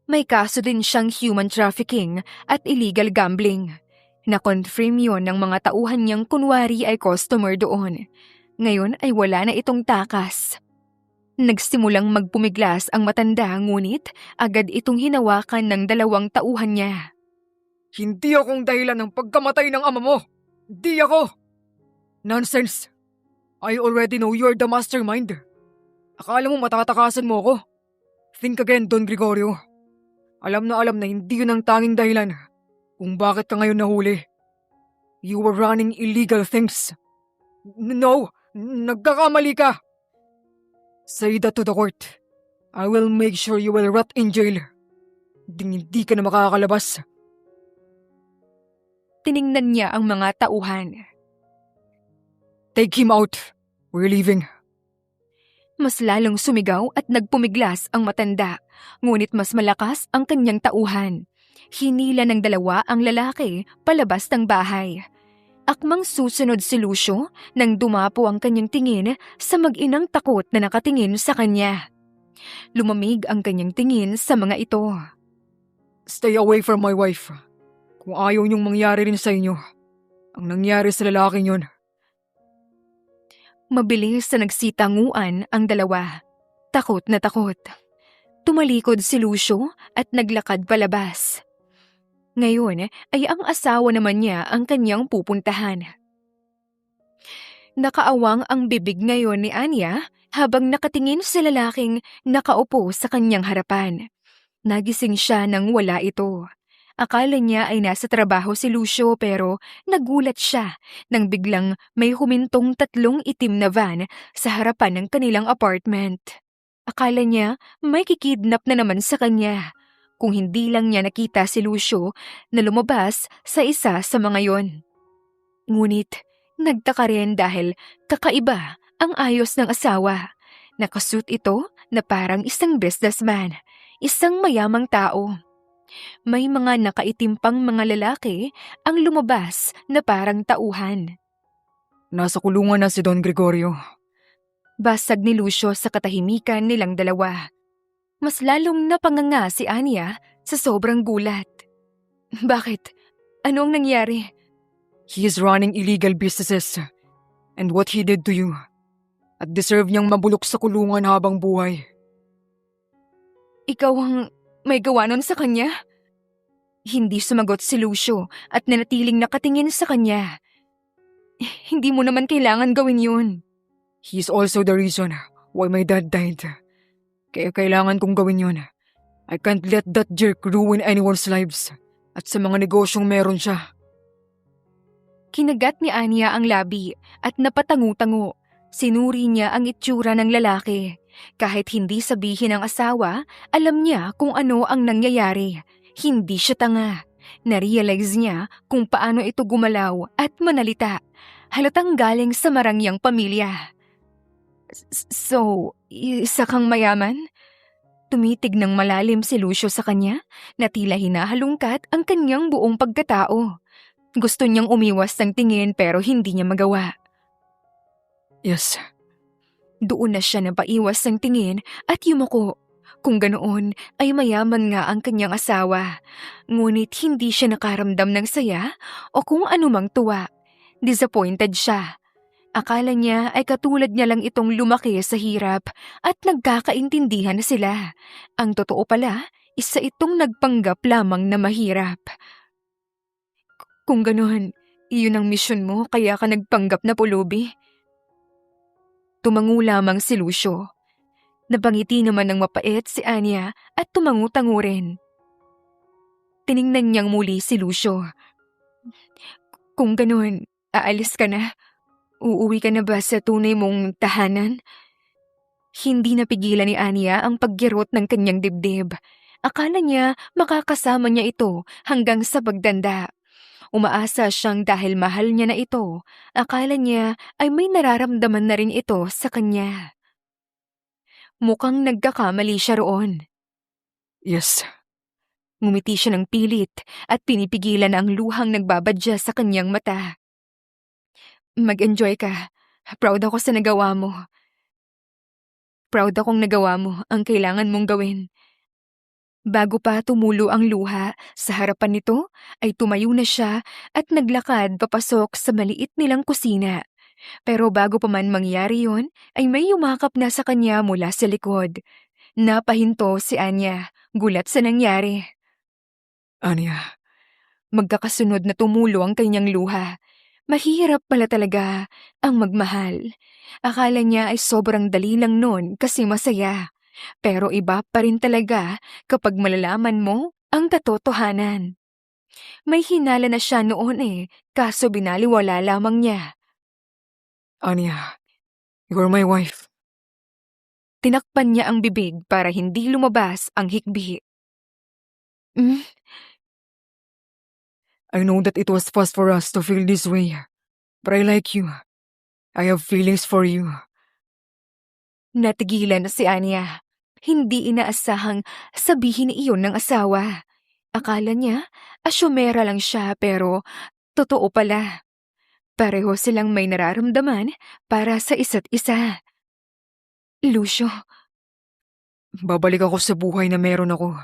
May kaso din siyang human trafficking at illegal gambling. Na-confirm yon ng mga tauhan niyang kunwari ay customer doon. Ngayon ay wala na itong takas. Nagsimulang magpumiglas ang matanda ngunit agad itong hinawakan ng dalawang tauhan niya. Hindi akong dahilan ng pagkamatay ng ama mo. Di ako. Nonsense. I already know you're the mastermind. Akala mo matatakasan mo ako? Think again, Don Gregorio. Alam na hindi yun ang tanging dahilan kung bakit ka ngayon nahuli. You were running illegal things. No, nagkakamali ka. Say that to the court. I will make sure you will rot in jail. Hindi ka na makakalabas. Tiningnan niya ang mga tauhan. Take him out. We're leaving. Mas lalong sumigaw at nagpumiglas ang matanda, ngunit mas malakas ang kanyang tauhan. Hinila ng dalawa ang lalaki palabas ng bahay. Akmang susunod si Lucio nang dumapo ang kanyang tingin sa mag-inang takot na nakatingin sa kanya. Lumamig ang kanyang tingin sa mga ito. Stay away from my wife. Kung ayaw niyong mangyari rin sa inyo, ang nangyari sa lalaking yun. Mabilis na nagsitanguan ang dalawa. Takot na takot. Tumalikod si Lucio at naglakad palabas. Ngayon ay ang asawa naman niya ang kanyang pupuntahan. Nakaawang ang bibig ngayon ni Anya habang nakatingin sa lalaking nakaupo sa kanyang harapan. Nagising siya nang wala ito. Akala niya ay nasa trabaho si Lucio pero nagulat siya nang biglang may humintong 3 itim na van sa harapan ng kanilang apartment. Akala niya may kikidnap na naman sa kanya. Kung hindi lang niya nakita si Lucio na lumabas sa isa sa mga yon. Ngunit nagtaka rin dahil kakaiba ang ayos ng asawa. Nakasuot ito na parang isang businessman, isang mayamang tao. May mga nakaitim pang mga lalaki ang lumabas na parang tauhan. Nasa kulungan na si Don Gregorio. Basag ni Lucio sa katahimikan nilang dalawa. Mas lalong napanganga si Anya sa sobrang gulat. Bakit? Ano ang nangyari? He is running illegal businesses. And what he did to you. At deserve niyang mabulok sa kulungan habang buhay. Ikaw ang may gawa nun sa kanya? Hindi sumagot si Lucio at nanatiling nakatingin sa kanya. Hindi mo naman kailangan gawin yun. He is also the reason why my dad died. Kaya kailangan kong gawin yun. I can't let that jerk ruin anyone's lives. At sa mga negosyong meron siya. Kinagat ni Anya ang labi at napatangu-tango. Sinuri niya ang itsura ng lalaki. Kahit hindi sabihin ng asawa, alam niya kung ano ang nangyayari. Hindi siya tanga. Narealize niya kung paano ito gumalaw at manalita. Halatang galing sa marangyang pamilya. So, isa kang mayaman? Tumitig ng malalim si Lucio sa kanya na tila hinahalungkat ang kanyang buong pagkatao. Gusto niyang umiwas ng tingin pero hindi niya magawa. Yes. Doon na siya napaiwas ng tingin at yumuko. Kung ganoon ay mayaman nga ang kanyang asawa. Ngunit hindi siya nakaramdam ng saya o kung anumang tuwa. Disappointed siya. Akala niya ay katulad niya lang itong lumaki sa hirap at nagkakaintindihan na sila. Ang totoo pala, isa itong nagpanggap lamang na mahirap. Kung ganoon, iyon ang misyon mo kaya ka nagpanggap na pulubi? Tumango lamang si Lucio. Napangiti naman ng mapait si Anya at tumangu-tango rin. Tiningnan niyang muli si Lucio. Kung ganoon, aalis ka na? Uuwi ka na ba sa tunay mong tahanan? Hindi napigilan ni Anya ang paggirot ng kanyang dibdib. Akala niya makakasama niya ito hanggang sa pagdanda. Umaasa siyang dahil mahal niya na ito, akala niya ay may nararamdaman na rin ito sa kanya. Mukhang nagkakamali siya roon. Yes. Ngumiti siya ng pilit at pinipigilan ang luhang nagbabadya sa kanyang mata. Mag-enjoy ka. Proud ako sa nagawa mo. Proud akong nagawa mo ang kailangan mong gawin. Bago pa tumulo ang luha, sa harapan nito ay tumayo na siya at naglakad papasok sa maliit nilang kusina. Pero bago pa man mangyari yon, ay may yumakap na sa kanya mula sa likod. Napahinto si Anya, gulat sa nangyari. Anya. Magkakasunod na tumulo ang kanyang luha. Mahirap pala talaga ang magmahal. Akala niya ay sobrang dali lang nun kasi masaya. Pero iba pa rin talaga kapag malalaman mo ang katotohanan. May hinala na siya noon kaso binaliwala lamang niya. Anya, you're my wife. Tinakpan niya ang bibig para hindi lumabas ang hikbi. I know that it was fast for us to feel this way. But I like you. I have feelings for you. Natigilan na si Anya. Hindi inaasahang sabihin iyon ng asawa. Akala niya, asyumera lang siya pero totoo pala. Pareho silang may nararamdaman para sa isa't isa. Lucio, Babalik ako sa buhay na meron ako.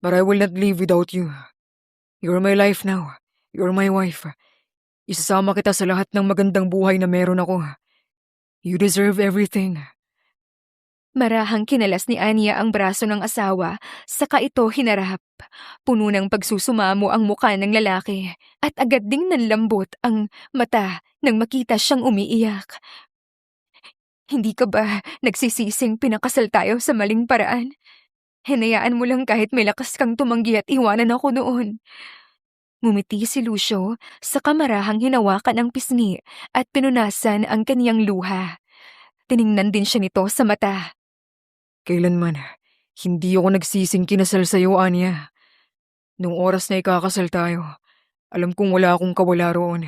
But I will not live without you. You're my life now. You're my wife. Isasama kita sa lahat ng magandang buhay na meron ako. You deserve everything. marahang kinalas ni Anya ang braso ng asawa, saka ito hinarap. Puno ng pagsusumamo ang muka ng lalaki at agad ding nanlambot ang mata nang makita siyang umiiyak. Hindi ka ba nagsisising pinakasal tayo sa maling paraan? Hinayaan mo lang kahit may lakas kang tumanggi at iwanan ako noon. Ngumiti si Lucio, saka marahang hinawakan ang pisngi at pinunasan ang kaniyang luha. Tiningnan din siya nito sa mata. Kailanman, hindi ako nagsising kinasal sa'yo, Anya. Nung oras na ikakasal tayo, alam kong wala akong kawala roon.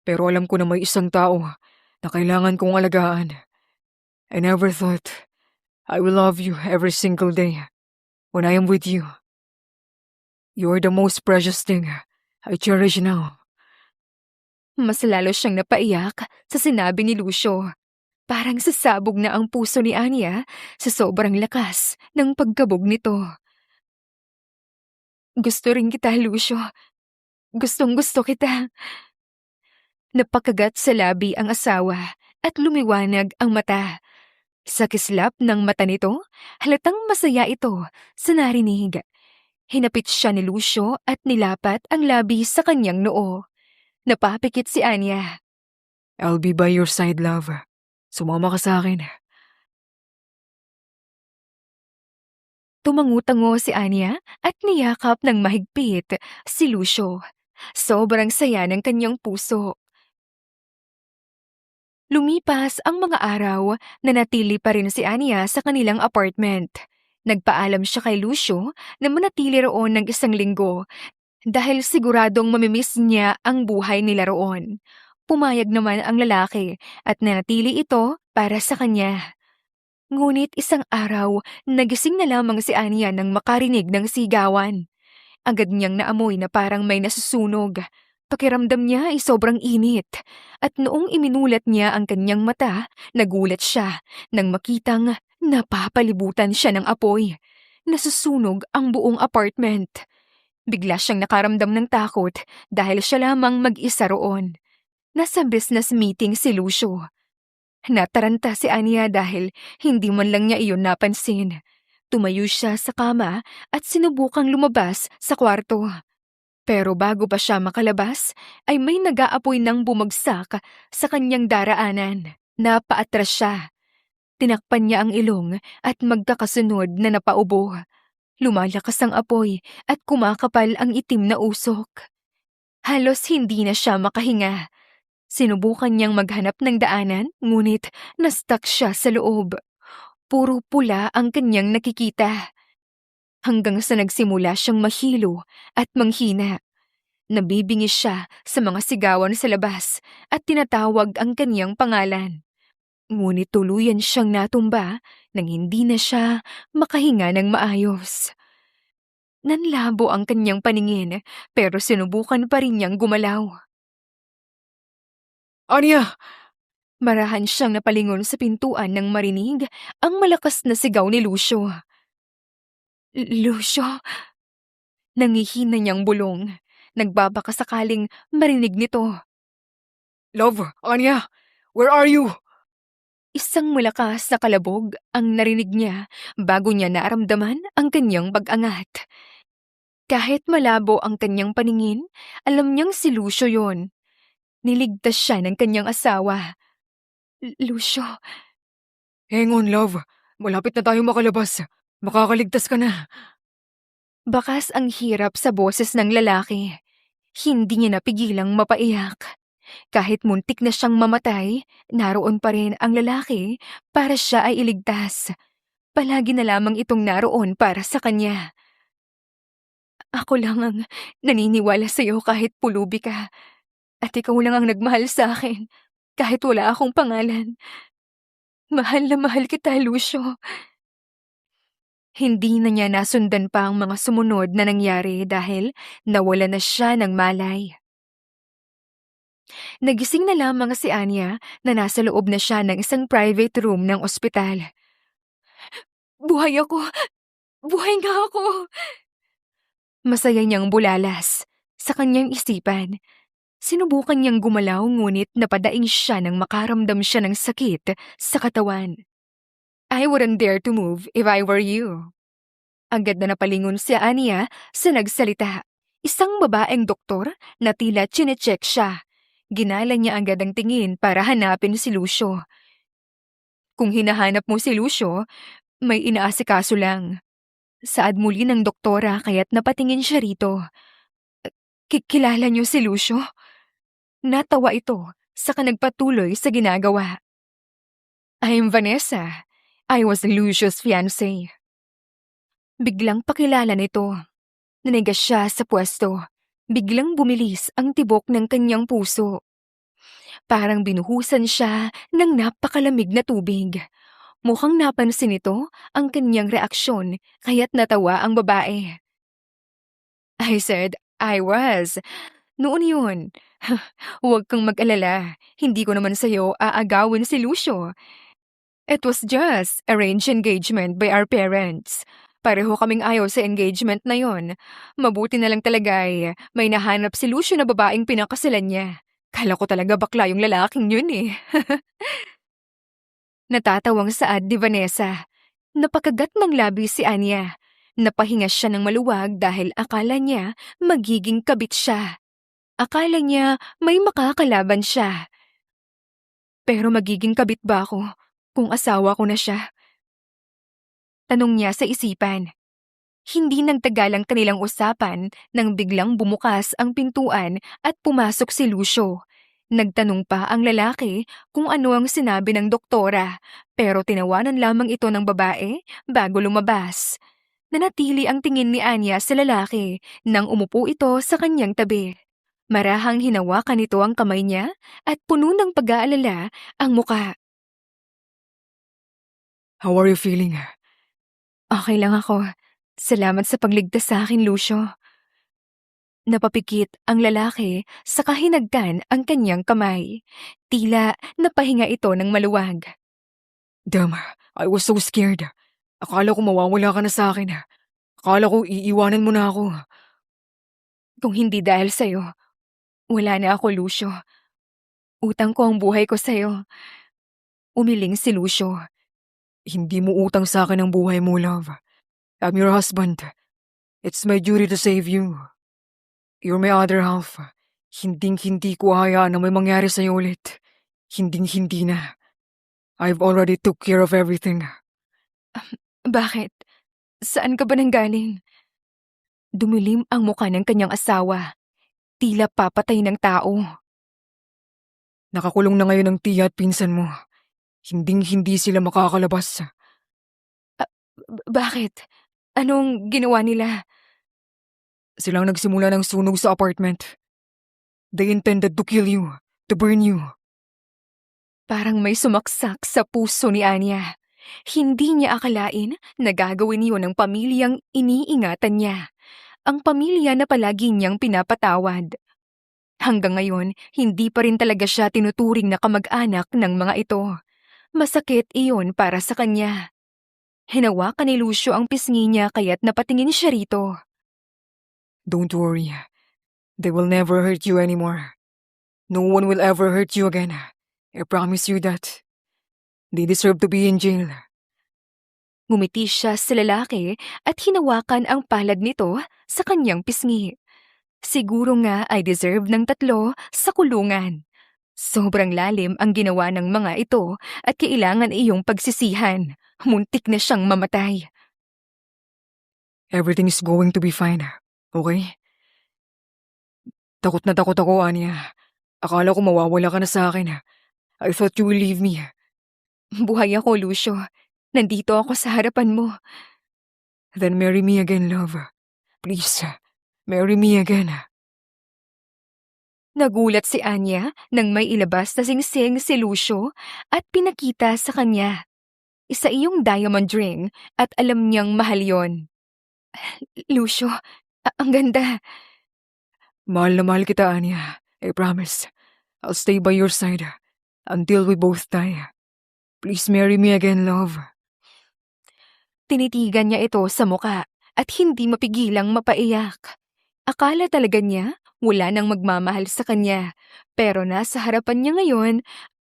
Pero alam ko na may isang tao na kailangan kong alagaan. I never thought I will love you every single day when I am with you. You're the most precious thing I cherish now. Mas lalo siyang napaiyak sa sinabi ni Lucio. Parang sasabog na ang puso ni Anya sa sobrang lakas ng pagkabog nito. Gusto rin kita, Lucio. Gustong-gusto kita. Napakagat sa labi ang asawa at lumiwanag ang mata. Sa kislap ng mata nito, halatang masaya ito sa narinig. Hinapit siya ni Lucio at nilapat ang labi sa kanyang noo. Napapikit si Anya. I'll be by your side, love. Sumama ka sa akin. Tumangutango si Anya at niyakap ng mahigpit si Lucio. Sobrang saya ng kanyang puso. Lumipas ang mga araw na natili pa rin si Anya sa kanilang apartment. Nagpaalam siya kay Lucio na manatili roon ng 1 linggo dahil siguradong mamimiss niya ang buhay nila roon. Pumayag naman ang lalaki at nanatili ito para sa kanya. Ngunit isang araw, nagising na lamang si Anya nang makarinig ng sigawan. Agad niyang naamoy na parang may nasusunog. Pakiramdam niya ay sobrang init. At noong iminulat niya ang kanyang mata, nagulat siya nang makitang napapalibutan siya ng apoy. Nasusunog ang buong apartment. Bigla siyang nakaramdam ng takot dahil siya lamang mag-isa roon. Nasa business meeting si Lucio. Nataranta si Anya dahil hindi man lang niya iyon napansin. Tumayo siya sa kama at sinubukang lumabas sa kwarto. Pero bago pa siya makalabas, ay may nag-aapoy nang bumagsak sa kanyang daraanan. Napaatras siya. Tinakpan niya ang ilong at magkakasunod na napaubo. Lumalakas ang apoy at kumakapal ang itim na usok. Halos hindi na siya makahinga. Sinubukan niyang maghanap ng daanan, ngunit na-stuck siya sa loob. Puro pula ang kanyang nakikita. Hanggang sa nagsimula siyang mahilo at manghina. Nabibingis siya sa mga sigawan sa labas at tinatawag ang kanyang pangalan. Ngunit tuluyan siyang natumba nang hindi na siya makahinga ng maayos. Nanlabo ang kanyang paningin pero sinubukan pa rin niyang gumalaw. Anya! Marahan siyang napalingon sa pintuan nang marinig ang malakas na sigaw ni Lucio. Lucio? Nangihina niyang bulong. Nagbabaka sakaling marinig nito. Love! Anya! Where are you? Isang malakas na kalabog ang narinig niya bago niya naramdaman ang kanyang pag-angat. Kahit malabo ang kanyang paningin, alam niyang si Lucio yon. Niligtas siya ng kanyang asawa. Lucio. Hang on, love. Malapit na tayo makalabas. Makakaligtas ka na. Bakas ang hirap sa boses ng lalaki. Hindi niya napigilang mapaiyak. Kahit muntik na siyang mamatay, naroon pa rin ang lalaki para siya ay iligtas. Palagi na lamang itong naroon para sa kanya. Ako lang ang naniniwala sa iyo kahit pulubi ka. At ikaw lang ang nagmahal sa akin kahit wala akong pangalan. Mahal na mahal kita, Lucio. Hindi na niya nasundan pa ang mga sumunod na nangyari dahil nawala na siya ng malay. Nagising na lamang si Anya na nasa loob na siya ng isang private room ng ospital. Buhay ako! Buhay nga ako! Masaya niyang bulalas sa kanyang isipan. Sinubukan niyang gumalaw ngunit napadaing siya nang makaramdam siya ng sakit sa katawan. I wouldn't dare to move if I were you. Agad na napalingon si Anya sa nagsalita. Isang babaeng doktor na tila chinecheck siya. Ginala niya agad ang tingin para hanapin si Lucio. Kung hinahanap mo si Lucio, may inaasikaso lang. Saad muli ng doktora kaya't napatingin siya rito. Kilala niyo si Lucio? Natawa ito saka nagpatuloy sa ginagawa. I'm Vanessa. I was Lucio's fiancé. Biglang pakilala nito. Nanigas siya sa pwesto. Biglang bumilis ang tibok ng kanyang puso. Parang binuhusan siya ng napakalamig na tubig. Mukhang napansin nito ang kanyang reaksyon kaya't natawa ang babae. I said, I was. Noon yun. Huwag kang mag-alala. Hindi ko naman sa'yo aagawin si Lucio. It was just arranged engagement by our parents. Pareho kaming ayaw sa engagement na yon. Mabuti na lang talaga ay may nahanap si Lucio na babaeng pinakasalan niya. Kala ko talaga bakla yung lalaking yun eh. Natatawang saad ni Vanessa. Napakagat ng labi si Anya. Napahinga siya ng maluwag dahil akala niya magiging kabit siya. Akala niya may makakalaban siya. Pero magiging kabit ba ako kung asawa ko na siya? Tanong niya sa isipan. Hindi nagtagal ang kanilang usapan nang biglang bumukas ang pintuan at pumasok si Lucio. Nagtanong pa ang lalaki kung ano ang sinabi ng doktora, pero tinawanan lamang ito ng babae bago lumabas. Nanatili ang tingin ni Anya sa lalaki nang umupo ito sa kanyang tabi. Marahang hinawakan nito ang kamay niya at puno ng pag-aalala ang muka. How are you feeling? Okay lang ako. Salamat sa pagligtas sa akin, Lucio. Napapikit ang lalaki sa kahinagkan ang kanyang kamay. Tila napahinga ito ng maluwag. Damn, I was so scared. Akala ko mawawala ka na sa akin. Akala ko iiwanan mo na ako. Kung hindi dahil sa'yo, wala na ako, Lucio. Utang ko ang buhay ko sa'yo. Umiling si Lucio. Hindi mo utang sa akin ang buhay mo, love. I'm your husband. It's my duty to save you. You're my other half. Hinding-hindi ko hayaan na may mangyari sa'yo ulit. Hinding-hindi na. I've already took care of everything. Bakit? Saan ka ba nanggaling? Dumilim ang mukha ng kanyang asawa. Tila papatay ng tao. Nakakulong na ngayon ang tiya at pinsan mo. Hinding-hindi sila makakalabas. Bakit? Anong ginawa nila? Silang nagsimula ng sunog sa apartment. They intended to kill you, to burn you. Parang may sumaksak sa puso ni Anya. Hindi niya akalain na gagawin yun ng pamilyang iniingatan niya. Ang pamilya na palagi niyang pinapatawad. Hanggang ngayon, hindi pa rin talaga siya tinuturing na kamag-anak ng mga ito. Masakit iyon para sa kanya. Hinawakan ni Lucio ang pisngi niya kaya't napatingin siya rito. Don't worry. They will never hurt you anymore. No one will ever hurt you again. I promise you that. They deserve to be in jail. Ngumiti siya sa lalaki at hinawakan ang palad nito sa kanyang pisngi. Siguro nga ay deserve ng 3 sa kulungan. Sobrang lalim ang ginawa ng mga ito at kailangan iyong pagsisihan. Muntik na siyang mamatay. Everything is going to be fine. Okay? Takot na takot ako, Anya. Akala ko mawawala ka na sa akin. I thought you will leave me. Buhay ako, Lucio. Nandito ako sa harapan mo. Then marry me again, love. Please, marry me again. Nagulat si Anya nang may ilabas na singsing si Lucio at pinakita sa kanya. Isa iyong diamond ring at alam niyang mahal yon. Lucio, ang ganda. Mahal na mahal kita, Anya. I promise. I'll stay by your side until we both die. Please marry me again, love. Tinitigan niya ito sa muka at hindi mapigilang mapaiyak. Akala talaga niya wala nang magmamahal sa kanya, pero nasa harapan niya ngayon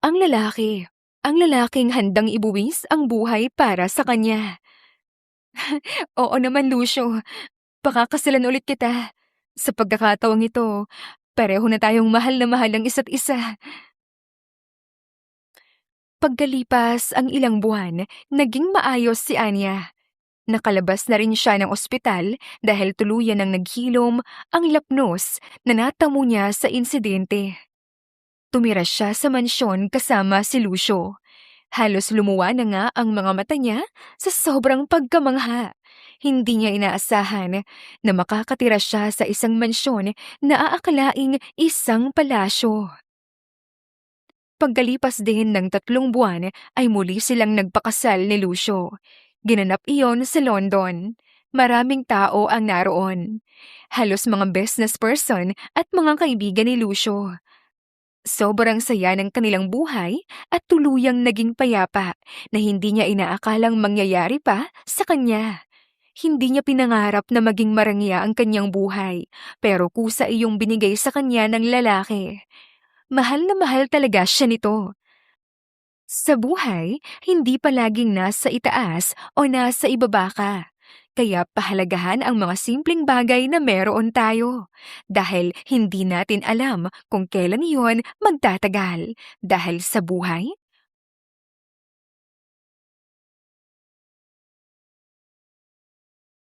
ang lalaki. Ang lalaking handang ibuwis ang buhay para sa kanya. Oo naman, Lucio. Pakakasalan ulit kita. Sa pagkakataong ito, pareho na tayong mahal na mahal ang isa't isa. Pagkalipas ang ilang buwan, naging maayos si Anya. Nakalabas na rin siya ng ospital dahil tuluyan ng naghilom ang lapnos na natamo niya sa insidente. Tumira siya sa mansyon kasama si Lucio. Halos lumuwa na nga ang mga mata niya sa sobrang pagkamangha. Hindi niya inaasahan na makakatira siya sa isang mansyon na aakalaing isang palasyo. Pagkalipas din ng 3 buwan ay muli silang nagpakasal ni Lucio. Ginanap iyon sa London. Maraming tao ang naroon. Halos mga business person at mga kaibigan ni Lucio. Sobrang saya ng kanilang buhay at tuluyang naging payapa na hindi niya inaakalang mangyayari pa sa kanya. Hindi niya pinangarap na maging marangya ang kanyang buhay, pero kusa iyong binigay sa kanya ng lalaki. Mahal na mahal talaga siya nito. Sa buhay, hindi palaging nasa itaas o nasa ibaba ka. Kaya pahalagahan ang mga simpleng bagay na meron tayo. Dahil hindi natin alam kung kailan iyon magtatagal. Dahil sa buhay,